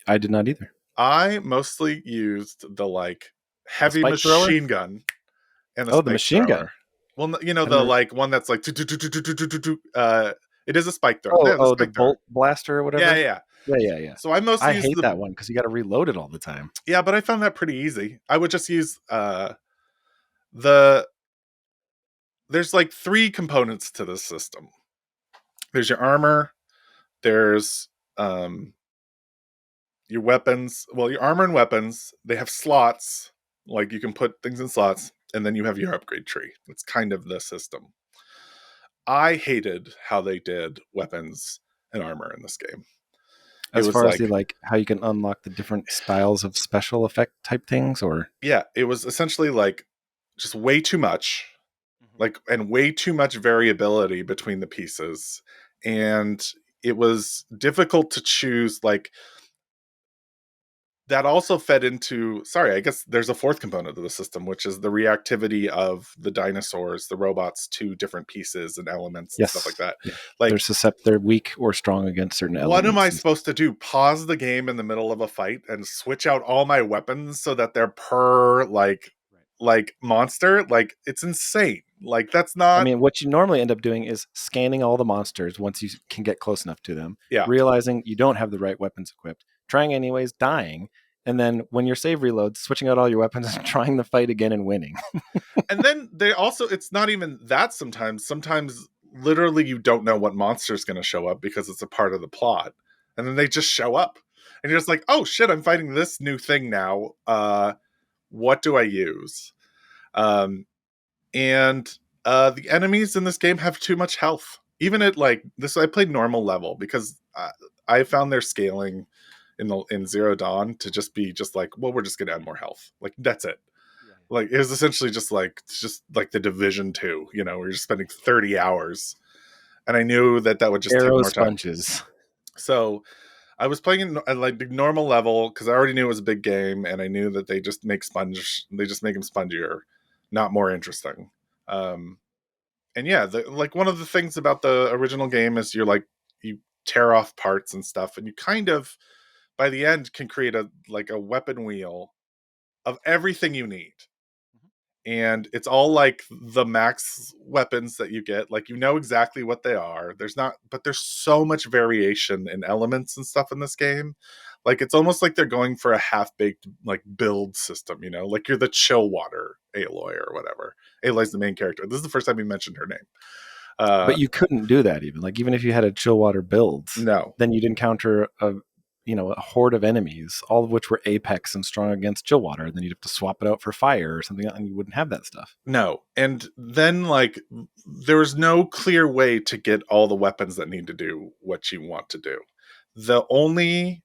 I did not either. I mostly used the like The heavy spike thrower? machine gun and the Oh, the spike machine gun. thrower. Well, you know I the don't. like one that's like it is a spike thrower. Oh, Yeah, the oh, the spike thrower. bolt blaster or Yeah, whatever. yeah. Yeah, yeah, yeah. So I mostly I use hate the that one because you got to reload it all the time. yeah, but I found that pretty easy. I would just use the there's like three components to this system. There's your armor, there's your weapons. Well, your armor and weapons, they have slots, like you can put things in slots, and then you have your upgrade tree. It's kind of the system. I hated how they did weapons and armor in this game. It As was far as the like, like how you can unlock the different styles of special effect type things, or yeah, it was essentially like just way too much, like, and way too much variability between the pieces. And it was difficult to choose, like, that also fed into, sorry, I guess there's a fourth component of the system, which is the reactivity of the dinosaurs, the robots, to different pieces and elements and stuff like yes, that. yeah, Like, they're weak or strong against certain what am I elements. supposed to do? Pause the game in the middle of a fight and switch out all my weapons so that they're per like monster? Like, it's insane. Like, that's I not, mean, what you normally end up doing is scanning all the monsters once you can get close enough to them, yeah. realizing you don't have the right weapons equipped, trying anyways, dying, and then when your save reloads, switching out all your weapons and trying the fight again and winning. And then they also, it's not even that sometimes. Sometimes literally you don't know what monster is going to show up because it's a part of the plot. And then they just show up. And you're just like, oh shit, I'm fighting this new thing now. What do I use? Um, and the enemies in this game have too much health. Even at like this, I played normal level because I found their scaling in Zero Dawn to just be just like, well, we're just gonna add more health. Like, that's it. Like, it was essentially just like the Division 2, you know, where you're just spending 30 hours, and I knew that that would just take Arrow more time. sponges. So I was playing at like the normal level because I already knew it was a big game, and I knew that they just make them spongier, not more interesting. Um, and yeah, like one of the things about the original game is you tear off parts and stuff, and you kind of by the end can create a weapon wheel of everything you need. And it's all like the max weapons that you get, like, you know exactly what they are. There's so much variation in elements and stuff in this game. Like, it's almost like they're going for a half-baked like build system, you know, like you're the chill water Aloy or whatever. Aloy's the main character. This is the first time you mentioned her name. But you couldn't do that even. Like even if you had a Chillwater build, No, then you'd encounter a horde of enemies, all of which were apex and strong against Chillwater, and then you'd have to swap it out for fire or something, and you wouldn't have that stuff. no. And then, like, there was no clear way to get all the weapons that need to do what you want to do. The only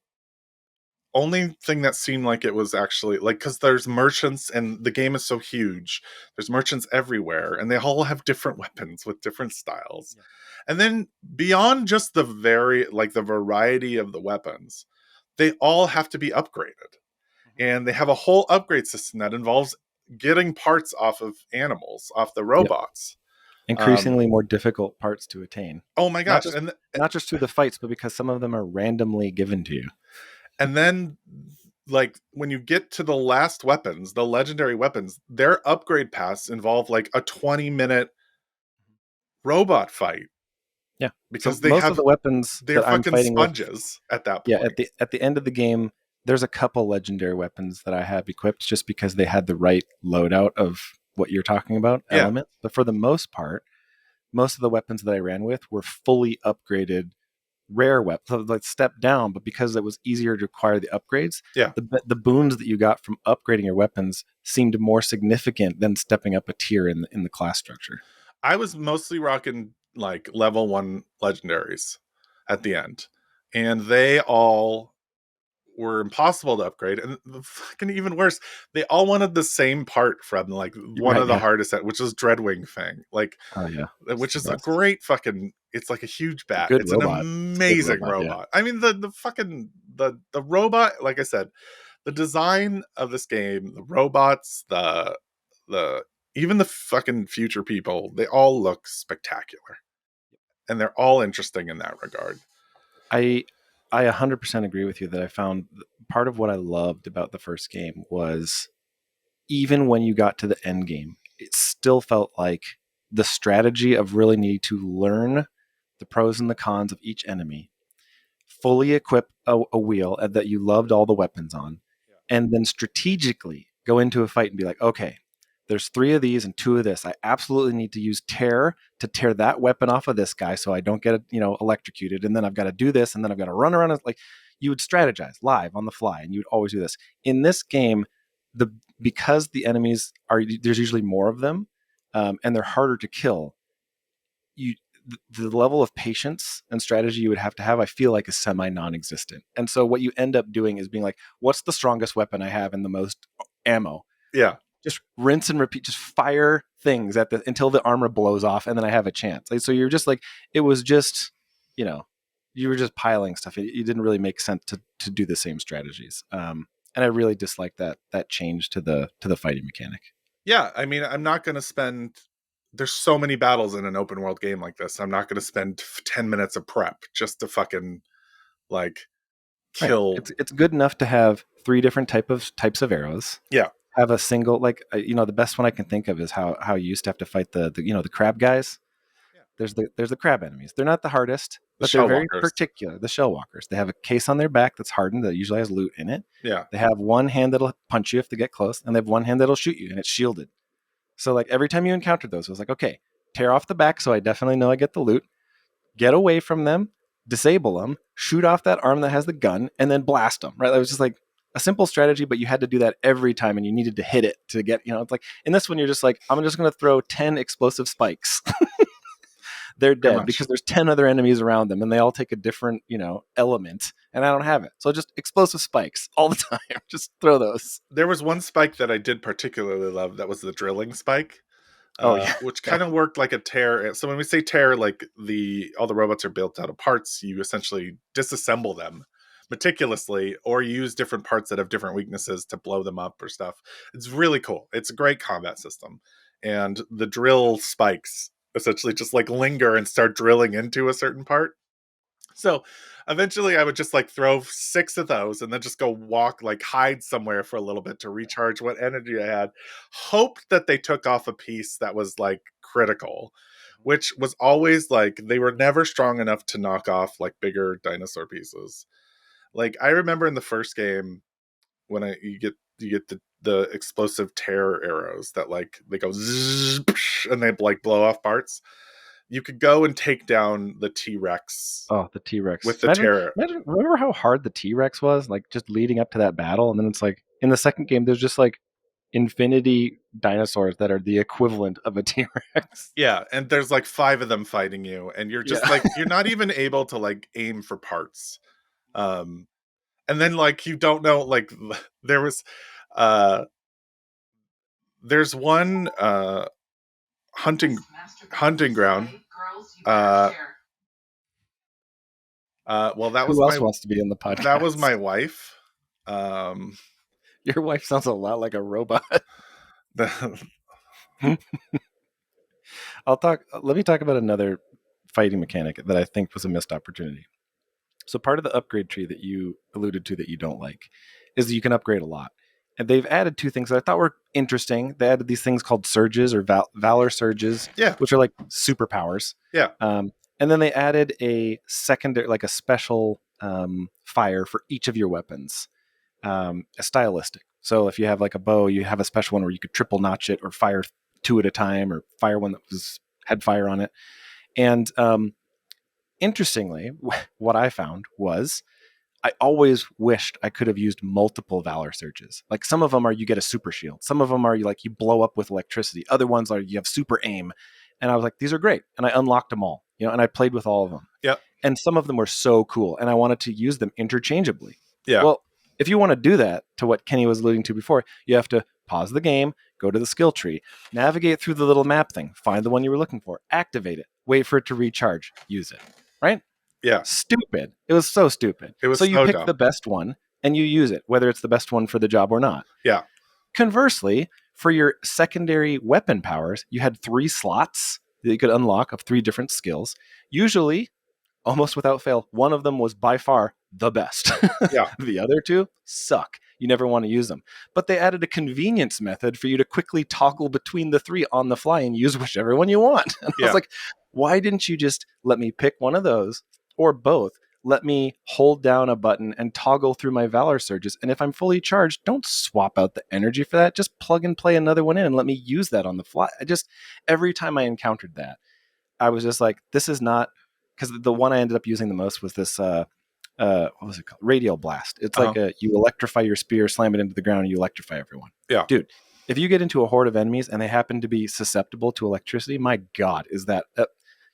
thing that seemed like it was actually like, because there's merchants and the game is so huge, there's merchants everywhere and they all have different weapons with different styles. Yeah. And then beyond just the variety of the weapons, they all have to be upgraded. And they have a whole upgrade system that involves getting parts off of animals, off the Yep. robots. Increasingly more difficult parts to attain. Oh my Not gosh. just not just through the fights, but because some of them are randomly given to you. And then, like, when you get to the last weapons, the legendary weapons, their upgrade paths involve like a 20-minute robot fight. Yeah. Because So most of the weapons they're that I'm fucking fighting with, sponges at that yeah, point. at the end of the game, there's a couple legendary weapons that I have equipped just because they had the right loadout of what you're talking about, Yeah. element. But for the most part, most of the weapons that I ran with were fully upgraded rare weapons, so like step down, but because it was easier to acquire the upgrades, Yeah. the boons that you got from upgrading your weapons seemed more significant than stepping up a tier in the class structure. I was mostly rocking like level 1 legendaries at the end. And they all were impossible to upgrade, and fucking even worse, they all wanted the same part from like one Right, of the yeah. hardest, which is Dreadwing Fang, like Oh yeah. It's which the is a best. great fucking. It's like a huge It's a bat. good It's an robot. It's a good amazing robot, yeah. robot. I mean, the fucking the robot. Like I said, the design of this game, the robots, the even the fucking future people, they all look spectacular, and they're all interesting in that regard. I I 100% agree with you that I found part of what I loved about the first game was even when you got to the end game, it still felt like the strategy of really needing to learn the pros and the cons of each enemy, fully equip a wheel that you loved all the weapons on, and then strategically go into a fight and be like, okay, there's 3 of these and 2 of this. I absolutely need to use tear to tear that weapon off of this guy so I don't get electrocuted. And then I've got to do this, and then I've got to run around. Like you would strategize live on the fly, and you would always do this. In this game, the because the enemies are there's usually more of them, and they're harder to kill. You the level of patience and strategy you would have to have, I feel like, is semi non-existent. And so what you end up doing is being like, what's the strongest weapon I have and the most ammo? Yeah, Just rinse and repeat, just fire things at the until the armor blows off, and then I have a chance. Like, so you're just like, it was just, you know, you were just piling stuff. It didn't really make sense to do the same strategies. And I really disliked that change to the fighting mechanic. yeah. I mean, I'm not going to spend. There's so many battles in an open world game like this. I'm not going to spend 10 minutes of prep just to fucking like Right. kill. It's good enough to have 3 different types of arrows. Yeah, Have a single, like, the best one I can think of is how you used to have to fight the crab guys. yeah. There's the crab enemies. They're not the hardest, The but they're shell very walkers. particular. The shell walkers. They have a case on their back that's hardened that usually has loot in it. Yeah, They have one hand that'll punch you if they get close, and they have one hand that'll shoot you, and it's shielded. So like every time you encountered those, it was like, okay, tear off the back so I definitely know I get the loot. Get away from them, disable them, shoot off that arm that has the gun, and then blast them. Right? That was just like a simple strategy, but you had to do that every time, and you needed to hit it to get. It's like in this one, you're just like, I'm just going to throw 10 explosive spikes. They're pretty dead much. because there's 10 other enemies around them, and they all take a different, element, and I don't have it. So just explosive spikes all the time. Just throw those. There was one spike that I did particularly love. That was the drilling spike. Oh yeah, Which yeah. kind of worked like a tear. So when we say tear, like all the robots are built out of parts, you essentially disassemble them meticulously, or use different parts that have different weaknesses to blow them up or stuff. It's really cool. It's a great combat system, and the drill spikes essentially just like linger and start drilling into a certain part. So eventually I would just like throw 6 of those and then just go walk, like hide somewhere for a little bit to recharge what energy I had. Hope that they took off a piece that was like critical, which was always like they were never strong enough to knock off like bigger dinosaur pieces. Like I remember in the first game when you get the explosive terror arrows that like they go zzz, and they like blow off parts. You could go and take down the T-Rex Oh, the T Rex. with the terror. Remember how hard the T Rex was? Like just leading up to that battle, and then it's like in the second game, there's just like infinity dinosaurs that are the equivalent of a T Rex. Yeah, and there's like 5 of them fighting you, and you're just Yeah. like you're not even able to like aim for parts. Um and then like you don't know, like there was uh there's one hunting ground. Uh well that was Who else my wants to be in the podcast? that was my wife. Um Your wife sounds a lot like a robot. the, Let me talk about another fighting mechanic that I think was a missed opportunity. So part of the upgrade tree that you alluded to that you don't like is that you can upgrade a lot. And they've added 2 things that I thought were interesting. They added these things called surges or valor surges, yeah, which are like superpowers. yeah. And then they added a secondary, like a special fire for each of your weapons, a stylistic. So if you have like a bow, you have a special one where you could triple notch it or fire 2 at a time or fire one that had fire on it. And interestingly, what I found was I always wished I could have used multiple Valor surges. Like some of them are you get a super shield. Some of them are you blow up with electricity. Other ones are you have super aim. And I was like, these are great. And I unlocked them all, and I played with all of them. Yep. And some of them were so cool. And I wanted to use them interchangeably. Yeah. Well, If you want to do that, to what Kenny was alluding to before, you have to pause the game, go to the skill tree, navigate through the little map thing, find the one you were looking for, activate it, wait for it to recharge, use it. Right? Yeah, Stupid. It was so stupid. it was So you so pick dumb. the best one and you use it, whether it's the best one for the job or not. Yeah, Conversely, for your secondary weapon powers, you had 3 slots that you could unlock of 3 different skills. Usually, almost without fail, one of them was by far the best. yeah, The other 2 suck. You never want to use them. But they added a convenience method for you to quickly toggle between the 3 on the fly and use whichever one you want. And I was yeah. like, why didn't you just let me pick one of those or both? Let me hold down a button and toggle through my Valor Surges. And if I'm fully charged, don't swap out the energy for that. Just plug and play another one in and let me use that on the fly. Every time I encountered that, I was just like, this is not, because the one I ended up using the most was this, what was it called? Radial Blast. It's like you electrify your spear, slam it into the ground, and you electrify everyone. Yeah. Dude, if you get into a horde of enemies and they happen to be susceptible to electricity, my God, is that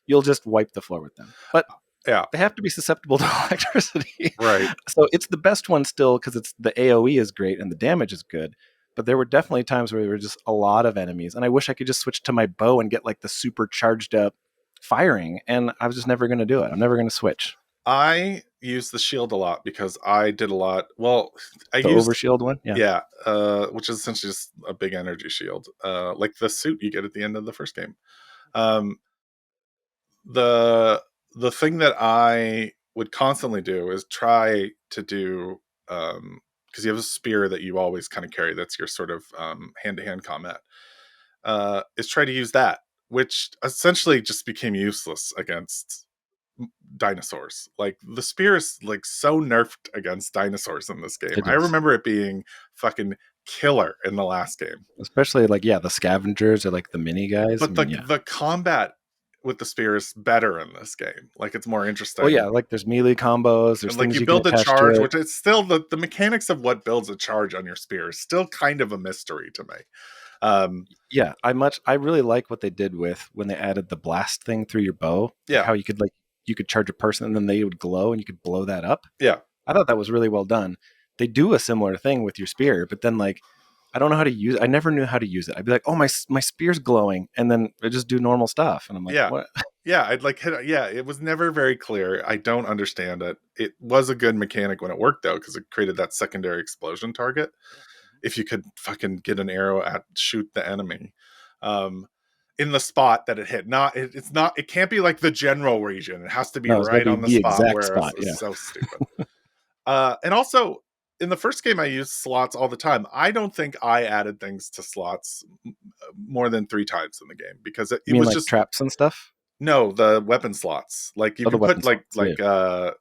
you'll just wipe the floor with them. But Yeah, they have to be susceptible to electricity. right. So it's the best one still because it's the AoE is great and the damage is good. But there were definitely times where there were just a lot of enemies. And I wish I could just switch to my bow and get like the super charged up firing. And I was just never going to do it. I'm never going to switch. I used the shield a lot because I did a lot. Well, I The used overshield one? yeah, which is essentially just a big energy shield, like the suit you get at the end of the first game. Um, the the thing that I would constantly do is try to do because you have a spear that you always kind of carry. That's your sort of hand to hand combat. Is try to use that, which essentially just became useless against dinosaurs. Like the spear is like so nerfed against dinosaurs in this game. It I is. remember it being fucking killer in the last game. Especially like, yeah, the scavengers or like the mini guys. I But mean, yeah. the combat with the spear is better in this game. Like it's more interesting. Well, yeah, like there's melee combos, there's And like things you you can build a attach to charge, it. which it's still the mechanics of what builds a charge on your spear is still kind of a mystery to me. Yeah, I really like what they did with when they added the blast thing through your bow. Yeah. How you could charge a person and then they would glow and you could blow that up. Yeah. I thought that was really well done. They do a similar thing with your spear, but then like I don't know how to use it. I never knew how to use it. I'd be like, "Oh, my spear's glowing." And then I just do normal stuff and I'm like, Yeah. "What?" Yeah, I'd like hit. Yeah, it was never very clear. I don't understand it. It was a good mechanic when it worked though, because it created that secondary explosion target. If you could fucking get an arrow at shoot the enemy, um, in the spot that it hit. It's not. It can't be like the general region. It has to be No, it's got to right be on the the spot exact where spot. it's Yeah. so stupid. And also in the first game, I used slots all the time. I don't think I added things to slots more than 3 times in the game because You it mean was like just traps and stuff? no, the weapon slots. Like you Oh, the can put weapon slots. Yeah.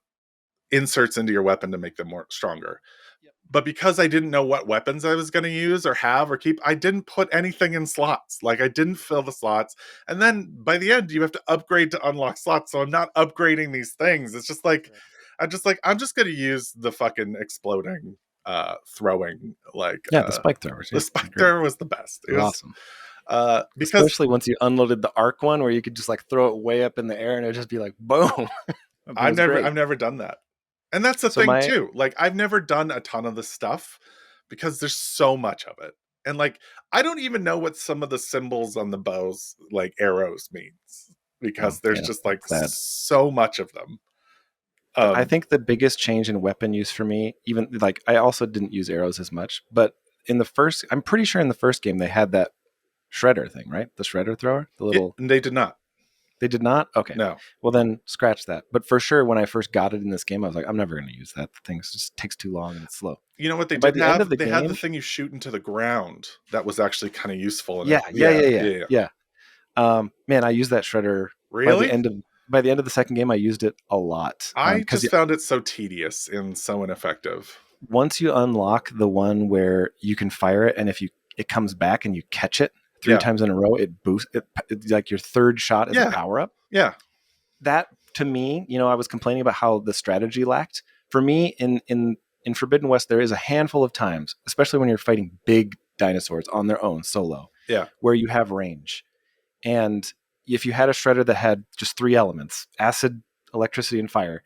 inserts into your weapon to make them more stronger. Yep. But because I didn't know what weapons I was going to use or have or keep, I didn't put anything in slots. Like I didn't fill the slots. And then by the end, you have to upgrade to unlock slots. So I'm not upgrading these things. It's just like I'm just going to use the fucking exploding throwing Yeah, the spike throwers. the Yeah, spike great. thrower was the best. It They're was awesome. because Especially once you unloaded the arc one where you could just like throw it way up in the air and it'd just be like boom. I've never done that. And that's the So thing too. Like I've never done a ton of the stuff because there's so much of it. And like I don't even know what some of the symbols on the bows, like arrows, means because there's just like sad. so much of them. I think the biggest change in weapon use for me, even like I also didn't use arrows as much, but I'm pretty sure in the first game they had that shredder thing, right? The shredder thrower, the little. They did not. They did not. Okay, No. Well then, scratch that. But for sure, when I first got it in this game, I was like, I'm never going to use that. The thing just takes too long and it's slow. You know what they And by did the end have? of the They had the game, thing you shoot into the ground that was actually kind of useful. yeah. Man, I used that shredder Really? by the end of the second game. I used it a lot. I just found it so tedious and so ineffective. Once you unlock the one where you can fire it, and if it comes back and you catch it 3 times in a row, it boosts it. It's like your third shot is a power up. Yeah. That to me, I was complaining about how the strategy lacked. For me, in Forbidden West, there is a handful of times, especially when you're fighting big dinosaurs on their own solo, where you have range. And if you had a shredder that had just 3 elements, acid, electricity, and fire,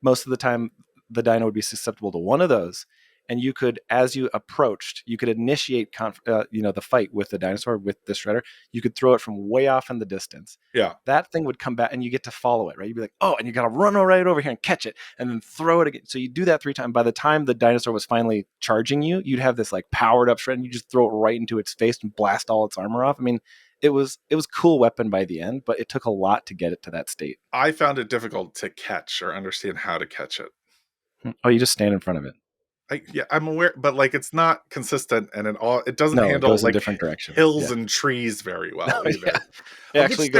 most of the time the dino would be susceptible to one of those. and you could, as you approached, you could initiate the fight with the dinosaur with the shredder. You could throw it from way off in the distance. Yeah. That thing would come back, and you get to follow it, right? You'd be like, oh, and you got to run right over here and catch it, and then throw it again. So you do that 3 times. By the time the dinosaur was finally charging you, you'd have this like powered up shred, and you just throw it right into its face and blast all its armor off. I mean, it was cool weapon by the end, but it took a lot to get it to that state. I found it difficult to catch or understand how to catch it. Oh, you just stand in front of it. I'm aware, but like it's not consistent, and it doesn't No, it handle goes in like different directions. hills Yeah. and trees very well either. Yeah. It actually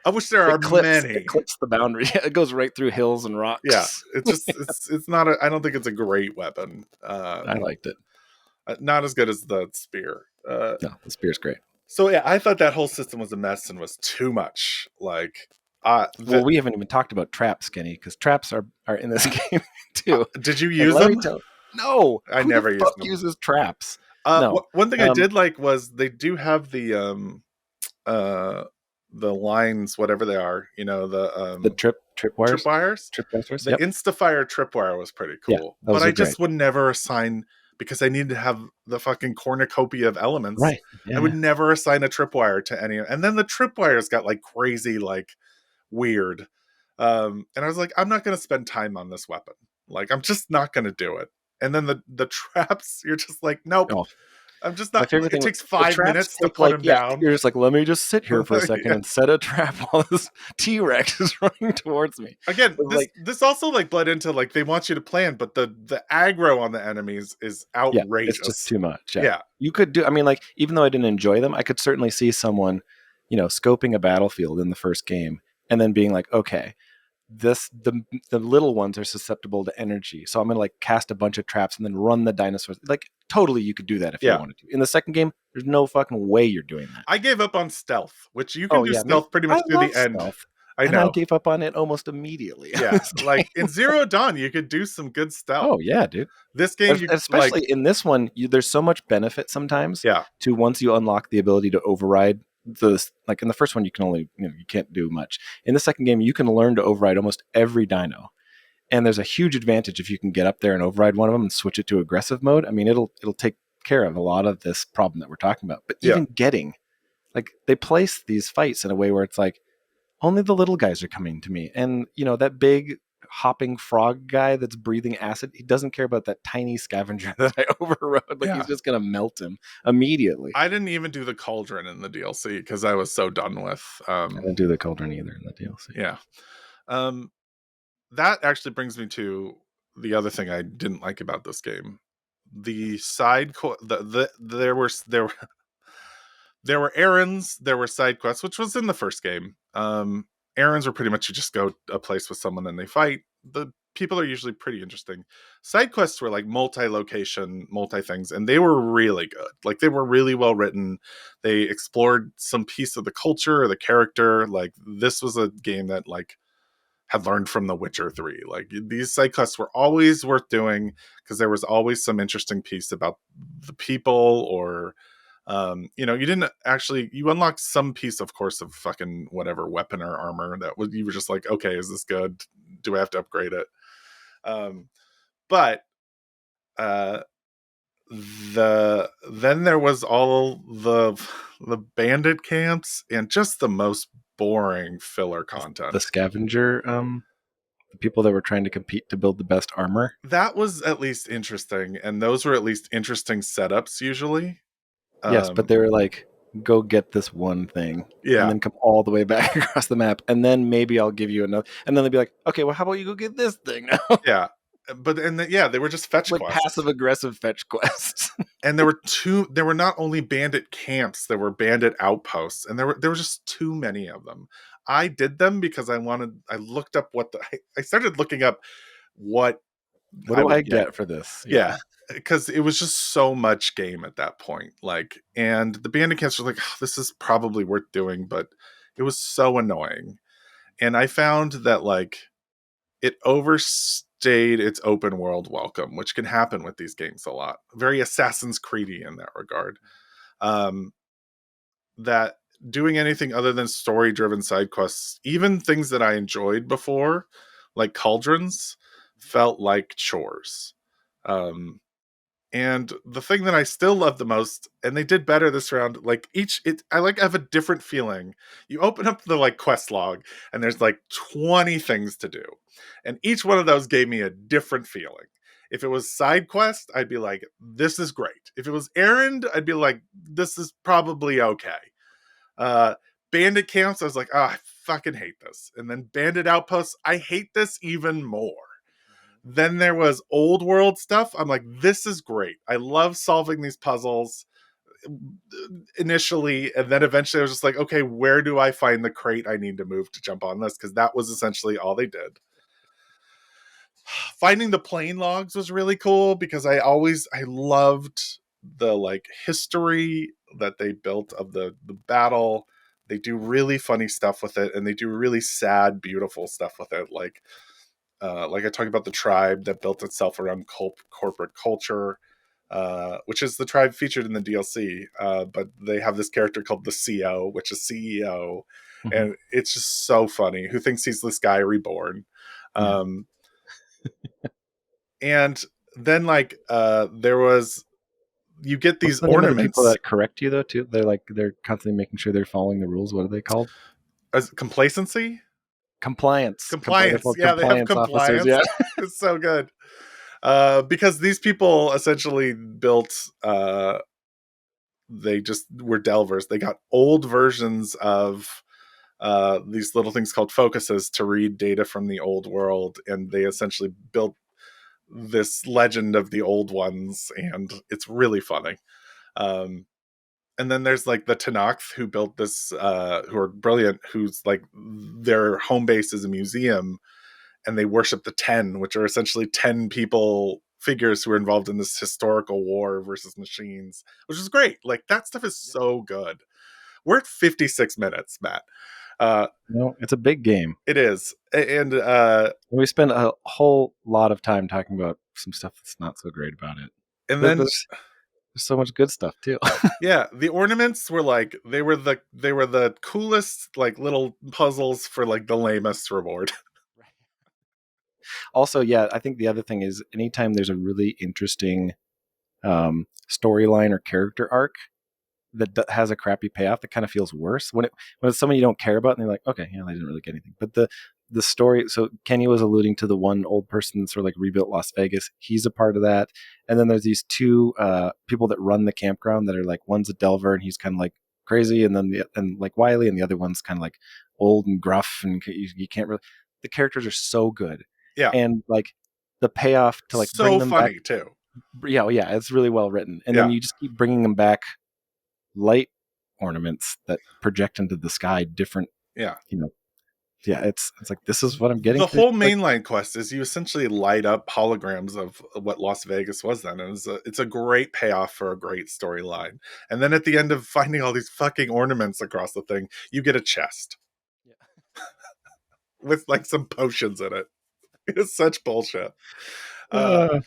I wish there are many. It clips the boundary. It goes right through hills and rocks. Yeah, it's just it's not. I don't think it's a great weapon. I liked it. Not as good as the spear. No, the spear's great. So yeah, I thought that whole system was a mess and was too much. Like, well, we haven't even talked about traps, Kenny, because traps are in this game too. Did you use them? No, I never used them. Uses traps. No. One thing I did like was they do have the lines, whatever they are, the tripwires. The Instafire tripwire was pretty cool, yeah, but I just would never assign, because I needed to have the fucking cornucopia of elements. Right. Yeah, I would never assign a tripwire to any, and then the tripwires got like crazy, like weird. And I was like, I'm not going to spend time on this weapon. Like, I'm just not going to do it. And then the traps, you're just like, nope. Oh. I'm just not. It takes 5 minutes to put them down. You're just like, let me just sit here for a second and set a trap while this T-Rex is running towards me. Again, this also like bled into like they want you to plan, but the aggro on the enemies is outrageous. It's just too much. Yeah. You could do. I mean, like, even though I didn't enjoy them, I could certainly see someone, scoping a battlefield in the first game and then being like, okay, the little ones are susceptible to energy, so I'm gonna like cast a bunch of traps and then run the dinosaurs. Like, totally you could do that if you wanted to. In the second game, there's no fucking way you're doing that. I gave up on stealth, which you can do stealth pretty much to the end. Stealth. I know. I gave up on it almost immediately. Yeah, like in Zero Dawn, you could do some good stealth. Oh yeah, dude. This game, especially in this one, there's so much benefit sometimes. Yeah. To once you unlock the ability to override like in the first one, you can only you can't do much. In the second game, you can learn to override almost every dino, and there's a huge advantage if you can get up there and override one of them and switch it to aggressive mode. I mean, it'll take care of a lot of this problem that we're talking about. But even getting, like, they place these fights in a way where it's like only the little guys are coming to me, and that big hopping frog guy that's breathing acid, he doesn't care about that tiny scavenger that I overrode. Like, he's just gonna melt him immediately. I didn't even do the cauldron in the DLC because I was so done with I didn't do the cauldron either in the DLC. Yeah. That actually brings me to the other thing I didn't like about this game. The side there were errands, there were side quests, which was in the first game. Errands were pretty much you just go a place with someone and they fight. The people are usually pretty interesting. Side quests were like multi-location, multi-things, and they were really good. Like, they were really well written. They explored some piece of the culture or the character. Like, this was a game that like had learned from The Witcher 3. Like, these side quests were always worth doing because there was always some interesting piece about the people, or you didn't actually, you unlocked some piece, of course, of fucking whatever weapon or armor that was, you were just like, okay, is this good? Do I have to upgrade it? But then there was all the bandit camps and just the most boring filler content. The scavenger, the people that were trying to compete to build the best armor. That was at least interesting, and those were at least interesting setups usually. Yes, but they were like, go get this one thing, and then come all the way back across the map, and then maybe I'll give you another. And then they'd be like, okay, well, how about you go get this thing now? Yeah, but they were just fetch quests, passive aggressive fetch quests. And there were not only bandit camps, there were bandit outposts, and there were just too many of them. I did them because I looked up I started looking up what do I get for this? Yeah. Because it was just so much game at that point. Like, and the bandit camps were like, oh, this is probably worth doing, but it was so annoying. And I found that like it overstayed its open world welcome, which can happen with these games a lot. Very Assassin's Creed-y in that regard. That doing anything other than story-driven side quests, even things that I enjoyed before, like cauldrons, felt like chores. And the thing that I still love the most, and they did better this round, like I like have a different feeling. You open up the like quest log, and there's like 20 things to do, and each one of those gave me a different feeling. If it was side quest, I'd be like, "This is great." If it was errand, I'd be like, "This is probably okay." Uh, Bandit camps, I was like, "Oh, I fucking hate this." And then bandit outposts, I hate this even more. Then there was old world stuff. I'm like, this is great. I love solving these puzzles initially. And then eventually I was just like, okay, where do I find the crate I need to move to jump on this? Because that was essentially all they did. Finding the plane logs was really cool because I loved the like history that they built of the battle. They do really funny stuff with it, and they do really sad, beautiful stuff with it. Like I talked about the tribe that built itself around corporate culture, which is the tribe featured in the DLC. But they have this character called the CO, which is CEO, and it's just so funny. Who thinks he's this guy reborn? Yeah. And then there was you get What's these the name of the people ornaments that correct you though? Too, they're constantly making sure they're following the rules. What are they called? as complacency. Compliance. They're Compliance. called Yeah, they have compliance officers. Yeah. compliance. It's so good. Because these people essentially built they just were delvers. They got old versions of these little things called focuses to read data from the old world, and they essentially built this legend of the old ones, and it's really funny. Um, and then there's like the Tanakh who built this, who are brilliant, who's like their home base is a museum, and they worship the 10, which are essentially 10 people figures who are involved in this historical war versus machines, which is great. Like that stuff is so good. We're at 56 minutes, Matt. No, it's a big game. It is. And We spent a whole lot of time talking about some stuff that's not so great about it. then There's so much good stuff too. yeah, the ornaments were like they were the coolest like little puzzles for like the lamest reward. Also, yeah, I think the other thing is anytime there's a really interesting storyline or character arc that has a crappy payoff, that kind of feels worse when it's someone you don't care about and they're like, okay, yeah, they didn't really get anything. But the story. So Kenny was alluding to the one old person that sort of like rebuilt Las Vegas. He's a part of that, and then there's these two people that run the campground that are like, one's a delver and he's kind of like crazy, and then and like wily, and the other one's kind of like old and gruff, and you can't really. The characters are so good, Yeah, and like the payoff to like bring so them back. funny too. Yeah, it's really well written, and Yeah. then you just keep bringing them back light ornaments that project into the sky different, Yeah. Yeah, it's like, this is what I'm getting The through. whole Like, mainline quest is you essentially light up holograms of what Las Vegas was then. And it's a great payoff for a great storyline. And then at the end of finding all these fucking ornaments across the thing, you get a chest. Yeah. With like some potions in it. It's such bullshit. uh,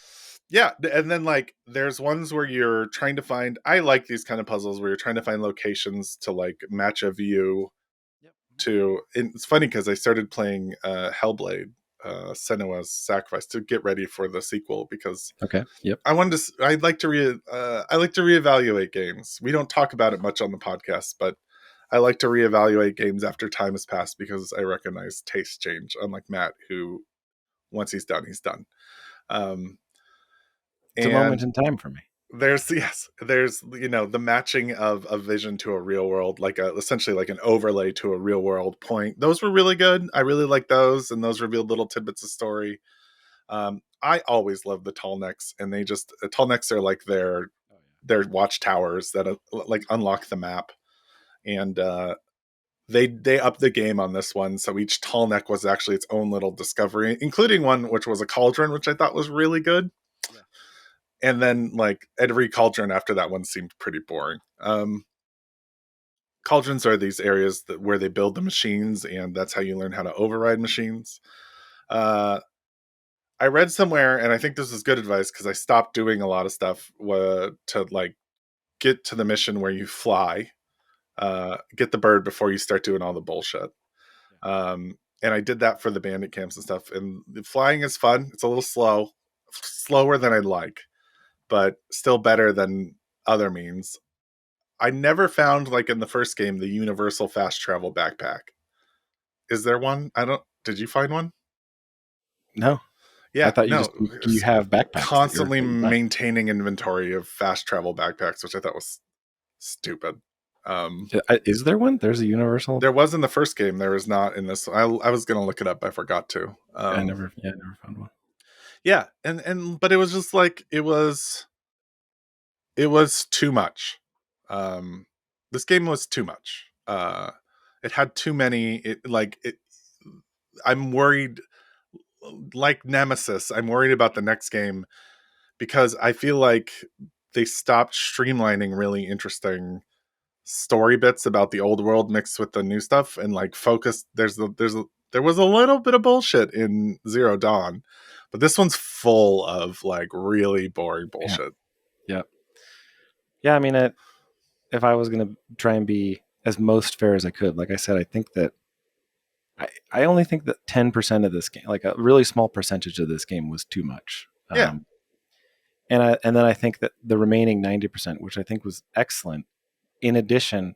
Yeah, and then like there's ones where you're trying to find, I like these kind of puzzles where you're trying to find locations to like match a view yep. to. And it's funny because I started playing Hellblade, Senua's Sacrifice, to get ready for the sequel because Okay. Yep. I like to reevaluate games. We don't talk about it much on the podcast, but I like to reevaluate games after time has passed because I recognize taste change, unlike Matt, who once he's done, he's done. It's a moment in time for me. There's the matching of a vision to a real world, like essentially like an overlay to a real world point. Those were really good. I really like those, and those revealed little tidbits of story. I always love the tall necks, and tall necks are like their watchtowers that like unlock the map, and they upped the game on this one. So each tall neck was actually its own little discovery, including one which was a cauldron, which I thought was really good. Yeah. And then like every cauldron after that one seemed pretty boring. Cauldrons are these areas where they build the machines, and that's how you learn how to override machines. I read somewhere, and I think this is good advice because I stopped doing a lot of stuff to like get to the mission where you fly, get the bird before you start doing all the bullshit. And I did that for the bandit camps and stuff. And the flying is fun. It's a little slower than I'd like, but still better than other means. I never found, like in the first game, the universal fast travel backpack. Is there one? I don't. Did you find one? No, I Yeah, thought you no. just you have backpacks Constantly that you buy. maintaining inventory of fast travel backpacks, which I thought was stupid. Um, Is there one? There's a universal. there was in the first game. There was not in this. I was going to look it up. I forgot to. I never found one. Yeah, and but it was just like it was too much. Um, this game was too much. It had too many. I'm worried. Like Nemesis, I'm worried about the next game because I feel like they stopped streamlining really interesting story bits about the old world mixed with the new stuff and like focused. There was a little bit of bullshit in Zero Dawn, but this one's full of like really boring Yeah, bullshit. yeah, yeah. I mean, if I was gonna try and be as most fair as I could, like I said, I think that I only think that 10% of this game, like a really small percentage of this game, was too much. Yeah, And then I think that the remaining 90%, which I think was excellent, in addition,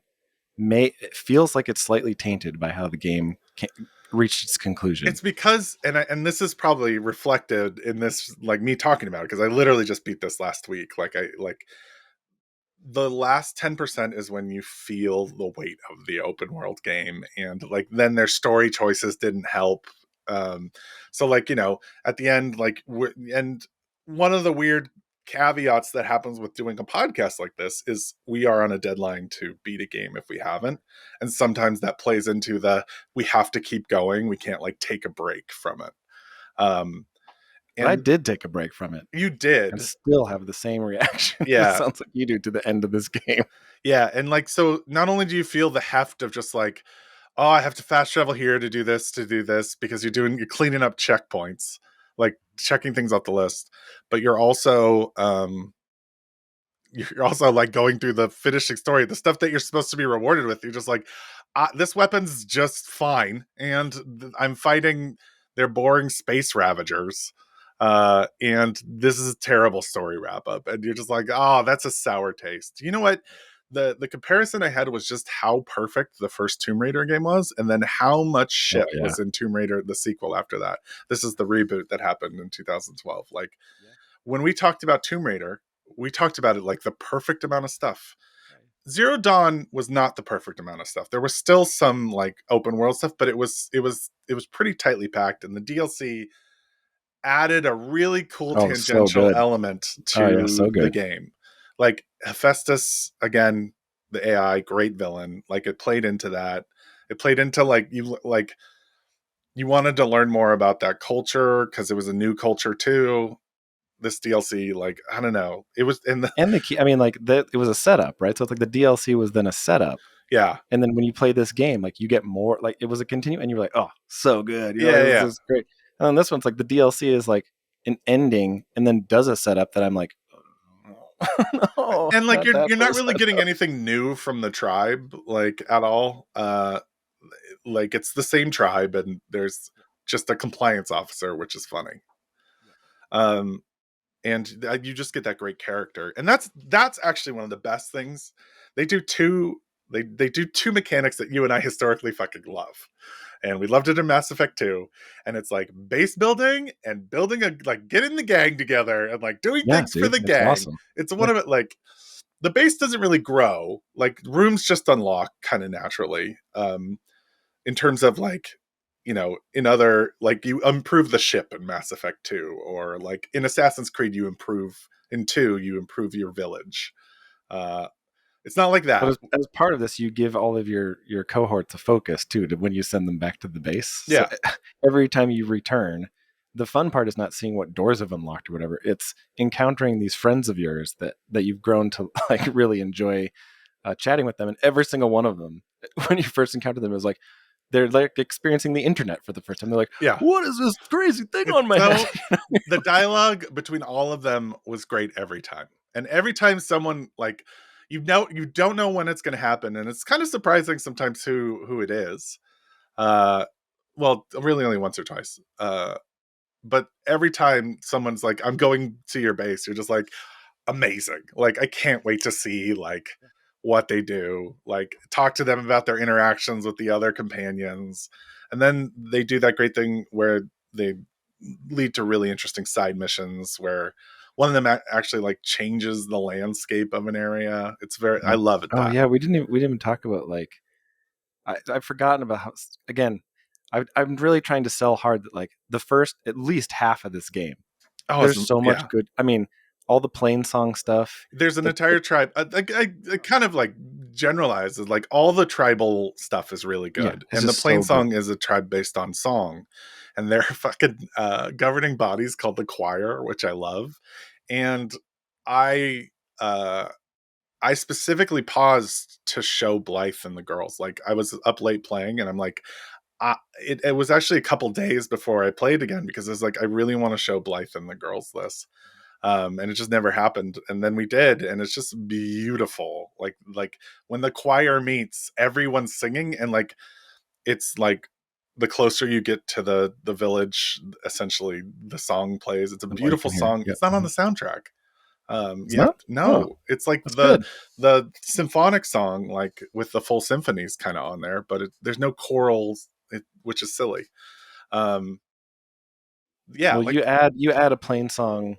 it feels like it's slightly tainted by how the game reached its conclusion. it's because and this is probably reflected in this, like me talking about it because I literally just beat this last week. Like the last 10% is when you feel the weight of the open world game, and like then their story choices didn't help. So like, at the end, like and one of the weird caveats that happens with doing a podcast like this is we are on a deadline to beat a game if we haven't, and sometimes that plays into the we have to keep going, we can't like take a break from it. um But I and did take a break from it you and did. still have the same reaction. It Yeah. sounds like you do to the end of this game. Yeah, and like so not only do you feel the heft of just like, oh, I have to fast travel here to do this because you're cleaning up checkpoints, like checking things off the list, but you're also like going through the finishing story, the stuff that you're supposed to be rewarded with. You're just like, this weapon's just fine, and I'm fighting their boring space ravagers. And this is a terrible story wrap up, and you're just like, oh, that's a sour taste. You know what? The comparison I had was just how perfect the first Tomb Raider game was, and then how much Oh shit yeah. was in Tomb Raider, the sequel after that. This is the reboot that happened in 2012. Like when we talked about Tomb Raider, we talked about it like the perfect amount of stuff. Zero Dawn was not the perfect amount of stuff. There was still some like open world stuff, but it was pretty tightly packed, and the DLC added a really cool Oh, so tangential good. element Oh yeah, so to the good. game. Like Hephaestus, again, the AI, great villain. Like it played into that. It played into like you wanted to learn more about that culture because it was a new culture too. This DLC, like I don't know, it was in the And the key, I mean, like it was a setup, right? So it's like the DLC was then a setup, yeah, and then when you play this game, like you get more. Like it was a continue, and you're like, oh, so good. You're like, yeah, this yeah. is great. And then this one's like the DLC is like an ending, and then does a setup that I'm like, no, And like not that you're not first really getting setup. anything new from the tribe, like at all. Like it's the same tribe, and there's just a compliance officer, which is funny. Um, and you just get that great character, and that's actually one of the best things. They do two. They do two mechanics that you and I historically fucking love, and we loved it in Mass Effect 2. And it's like base building and building a like getting the gang together and like doing Yeah, things for dude, the it's gang. awesome. It's one Yeah, of it like the base doesn't really grow. Like rooms just unlock kind of naturally. In terms of like, in other like you improve the ship in Mass Effect 2, or like in Assassin's Creed you improve in 2, you improve your village. Uh it's not like but that. as part of this, you give all of your cohorts a focus too to when you send them back to the base. So Yeah. every time you return, the fun part is not seeing what doors have unlocked or whatever. It's encountering these friends of yours that you've grown to like really enjoy chatting with them. And every single one of them, when you first encounter them, is like they're like experiencing the internet for the first time. They're like, Yeah. "What is this crazy thing It's on my head?" so the dialogue between all of them was great every time. And every time someone like you don't know when it's going to happen, and it's kind of surprising sometimes who it is. Uh well, really only once or twice. But every time someone's like, I'm going to your base, you're just like, amazing. Like I can't wait to see like what they do, like talk to them about their interactions with the other companions. And then they do that great thing where they lead to really interesting side missions where one of them actually like changes the landscape of an area. It's very, I Mhm. love it Oh that. yeah, we didn't even talk about like I've forgotten about how again. I'm really trying to sell hard that like the first at least half of this game. Oh, There's so much yeah. good. I mean, all the plain song stuff. There's an The entire tribe. I kind of like generalizes like all the tribal stuff is really yeah, good, it's and the just so good. Plain is a tribe based on song, and they're fucking governing bodies called the choir, which I love, and I uh I specifically paused to show Blythe and the girls. Like I was up late playing, and I'm like, it was actually a couple days before I played again because I was like, I really want to show Blythe and the girls this, and it just never happened. And then we did, and it's just beautiful. Like when the choir meets, everyone's singing, and like it's like the closer you get to the village, essentially the song plays. It's a The more you beautiful can hear. song. Yep. It's not on Mhm. the soundtrack. It's You have not. to, Oh, no, it's like that's good. the symphonic song, like with the full symphonies, kind of on there, but there's no chorals, which is silly. Um, yeah, Well, like you add a plain song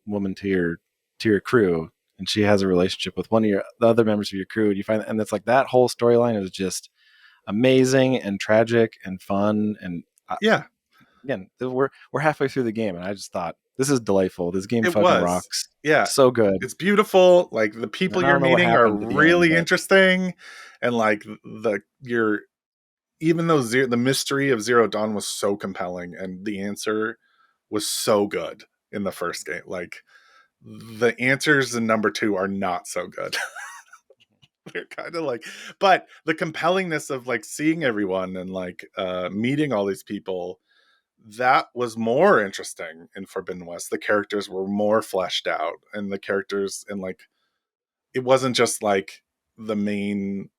woman to your crew, and she has a relationship with one of your the other members of your crew, and you find and it's like that whole storyline is just amazing and tragic and fun. And yeah, again, we're halfway through the game, and I just thought this is delightful. This game it fucking was. rocks. Yeah, So good. it's beautiful. Like the people And I you're don't know what meeting are happens at the end, really but interesting, and like the you're even though the mystery of Zero Dawn was so compelling, and the answer was so good in the first game, like the answers in number two are not so good. They're kind of like, but the compellingness of like seeing everyone and like meeting all these people, that was more interesting in Forbidden West. The characters were more fleshed out, and the characters and like it wasn't just like the main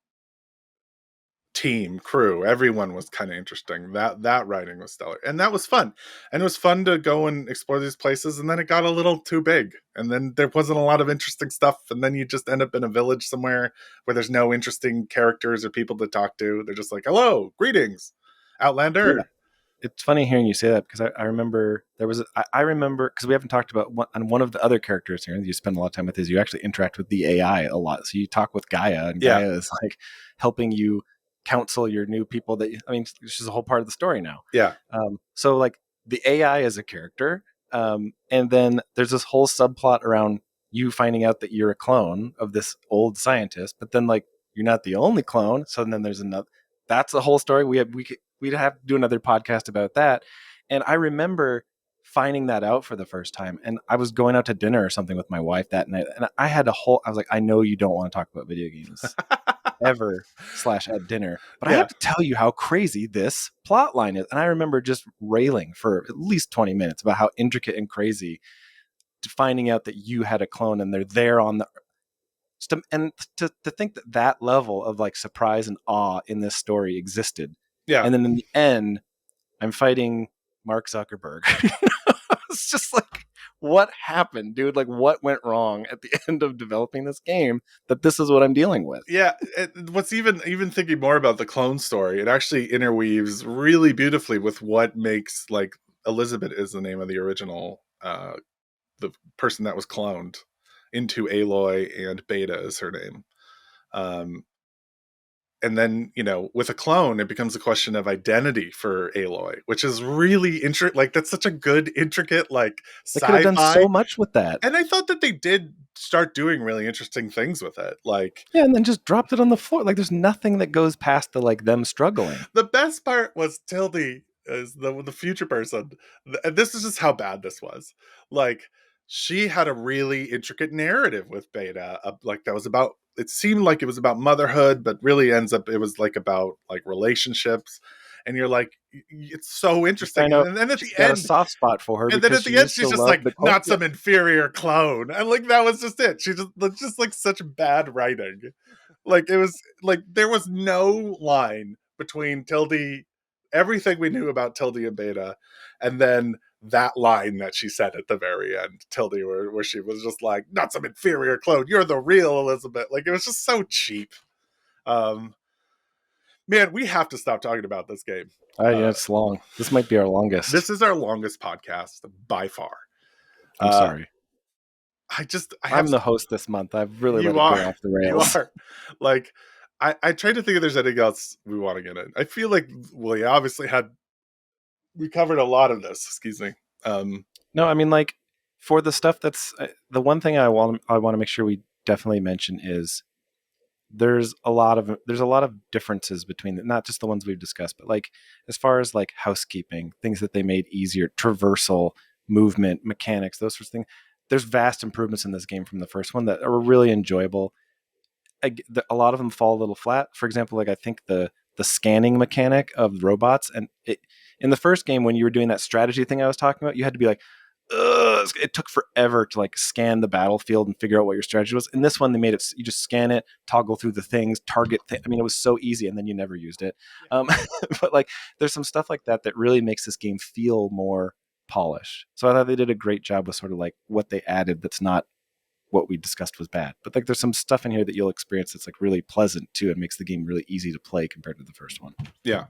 team crew. Everyone was kind of interesting. That writing was stellar, and that was fun. And it was fun to go and explore these places. And then it got a little too big, and then there wasn't a lot of interesting stuff. And then you just end up in a village somewhere where there's no interesting characters or people to talk to. They're just like, "Hello, greetings, yeah, Outlander." it's funny hearing you say that because I remember there was I remember because we haven't talked about one of the other characters here that you spend a lot of time with is you actually interact with the AI a lot. So you talk with Gaia, and Yeah, Gaia is like helping you counsel your new people. I mean, she's a whole part of the story now. yeah, So like the AI is a character, and then there's this whole subplot around you finding out that you're a clone of this old scientist, but then like you're not the only clone. So then there's another. That's the whole story. We'd have to do another podcast about that. And I remember finding that out for the first time. And I was going out to dinner or something with my wife that night. And I had I was like, I know you don't want to talk about video games ever slash at dinner, but I yeah, have to tell you how crazy this plot line is. And I remember just railing for at least 20 minutes about how intricate and crazy finding out that you had a clone and they're there on the and to think that that level of like surprise and awe in this story existed, yeah. and then in the end I'm fighting Mark Zuckerberg. It's just like, what happened, dude? Like, what went wrong at the end of developing this game that this is what I'm dealing with? Yeah, what's even thinking more about the clone story, it actually interweaves really beautifully with what makes like Elizabeth is the name of the original the person that was cloned into Aloy, and Beta is her name. Um and then, with a clone, it becomes a question of identity for Aloy, which is really intricate. Like that's such a good intricate like They could have done sci-fi. so much with that. And I thought that they did start doing really interesting things with it. Like Yeah, and then just dropped it on the floor. Like, there's nothing that goes past the like them struggling. the best part was Tildy is the future person. And this is just how bad this was. Like she had a really intricate narrative with Beta, like that was about. It seemed like it was about motherhood, but really ends up it was like about like relationships. And you're like, it's so You interesting. find And out then at she's the got a end, soft spot for her and then because at she the end, used she's to just love like, the clone. not some inferior clone. And like that was just it. She just like such bad writing. Like it was like there was no line between Tildy, everything we knew about Tildy and Beta, and then that line that she said at the very end, Tildy, where she was just like, not some inferior clone, you're the real Elizabeth. Like, it was just so cheap. Man, we have to stop talking about this game. Yeah, it's long. This might be our longest. This is our longest podcast by far. I'm sorry. I'm the host this month. I've really let it go off the rails. You are. Like, I tried to think if there's anything else we want to get in. I feel like we obviously we covered a lot of this. Excuse me. No, I mean, like, for the stuff that's the one thing I want to make sure we definitely mention is there's a lot of differences between not just the ones we've discussed, but like as far as like housekeeping, things that they made easier, traversal, movement, mechanics, those sorts of things. There's vast improvements in this game from the first one that are really enjoyable. A lot of them fall a little flat. For example, like I think the scanning mechanic of robots, and in the first game when you were doing that strategy thing I was talking about, you had to be like, ugh, it took forever to like scan the battlefield and figure out what your strategy was. In this one, they made it, you just scan it, toggle through the things, target. I mean, it was so easy, and then you never used it. But like, there's some stuff like that that really makes this game feel more polished. So I thought they did a great job with sort of like what they added that's not what we discussed was bad. But like, there's some stuff in here that you'll experience that's like really pleasant too. It makes the game really easy to play compared to the first one. Yeah.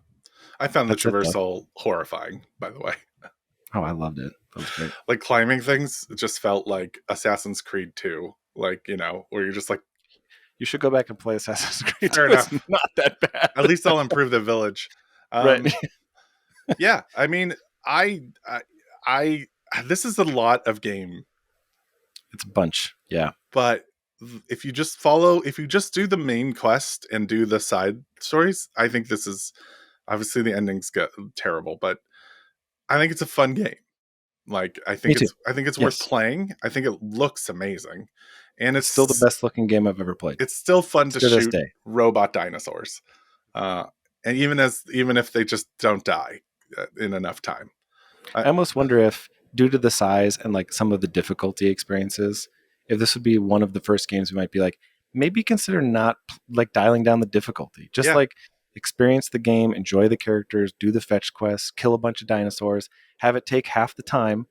I found the traversal horrifying, by the way. Oh, I loved it. That was great. Like, climbing things, it just felt like Assassin's Creed 2. Like, you know, where you're just like, you should go back and play Assassin's Creed 2. Fair enough. It's not that bad. At least I'll improve the village. Right. Yeah. I mean, this is a lot of game. It's a bunch. Yeah. But if you just do the main quest and do the side stories, I think this is, obviously the ending's terrible, but I think it's a fun game. Like, I think it's worth playing. I think it looks amazing, and it's still the best looking game I've ever played. It's still fun to shoot robot dinosaurs, and even if they just don't die in enough time. I almost wonder if, due to the size and like some of the difficulty experiences, if this would be one of the first games we might be like, maybe consider not like dialing down the difficulty. Just like experience the game, enjoy the characters, do the fetch quests, kill a bunch of dinosaurs, have it take half the time,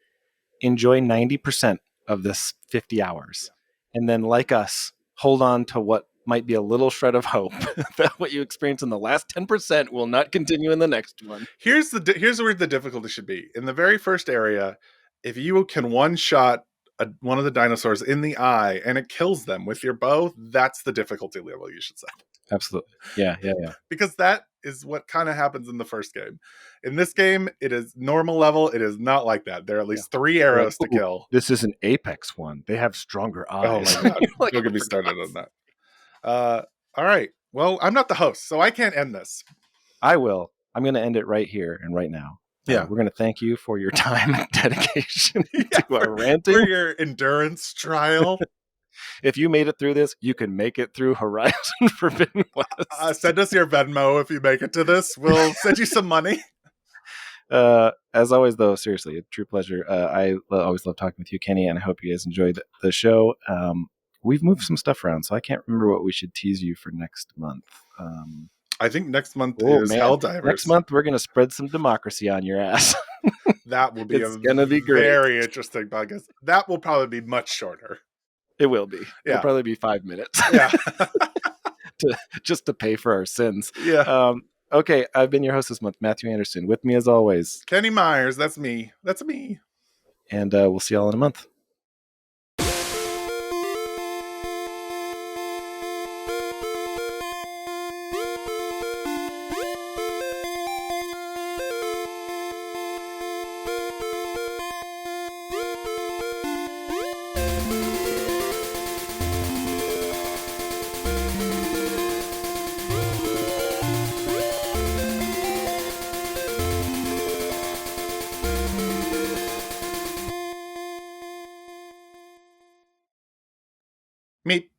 enjoy 90% of this 50 hours. And then, like us, hold on to what might be a little shred of hope that what you experience in the last 10% will not continue in the next one. Here's where the difficulty should be. In the very first area, if you can one-shot one of the dinosaurs in the eye and it kills them with your bow, that's the difficulty level you should set. Absolutely. Yeah. Because that is what kind of happens in the first game. In this game, it is normal level. It is not like that. There are at least 3 arrows to kill. This is an Apex one. They have stronger eyes. Oh my God. Like, don't get me started on that. All right. Well, I'm not the host, so I can't end this. I will. I'm going to end it right here and right now. Yeah. We're going to thank you for your time and dedication to our ranting. For your endurance trial. If you made it through this, you can make it through Horizon Forbidden West. Send us your Venmo if you make it to this. We'll send you some money. As always, though, seriously, a true pleasure. I always love talking with you, Kenny, and I hope you guys enjoyed the show. We've moved some stuff around, so I can't remember what we should tease you for next month. I think next month is Helldivers. Next month, we're going to spread some democracy on your ass. That will be gonna be great. Very interesting podcast. That will probably be much shorter. It will be. It'll probably be 5 minutes. Yeah. just to pay for our sins. Yeah. Okay, I've been your host this month, Matthew Anderson. With me, as always, Kenny Myers. That's me. And we'll see y'all in a month. Meet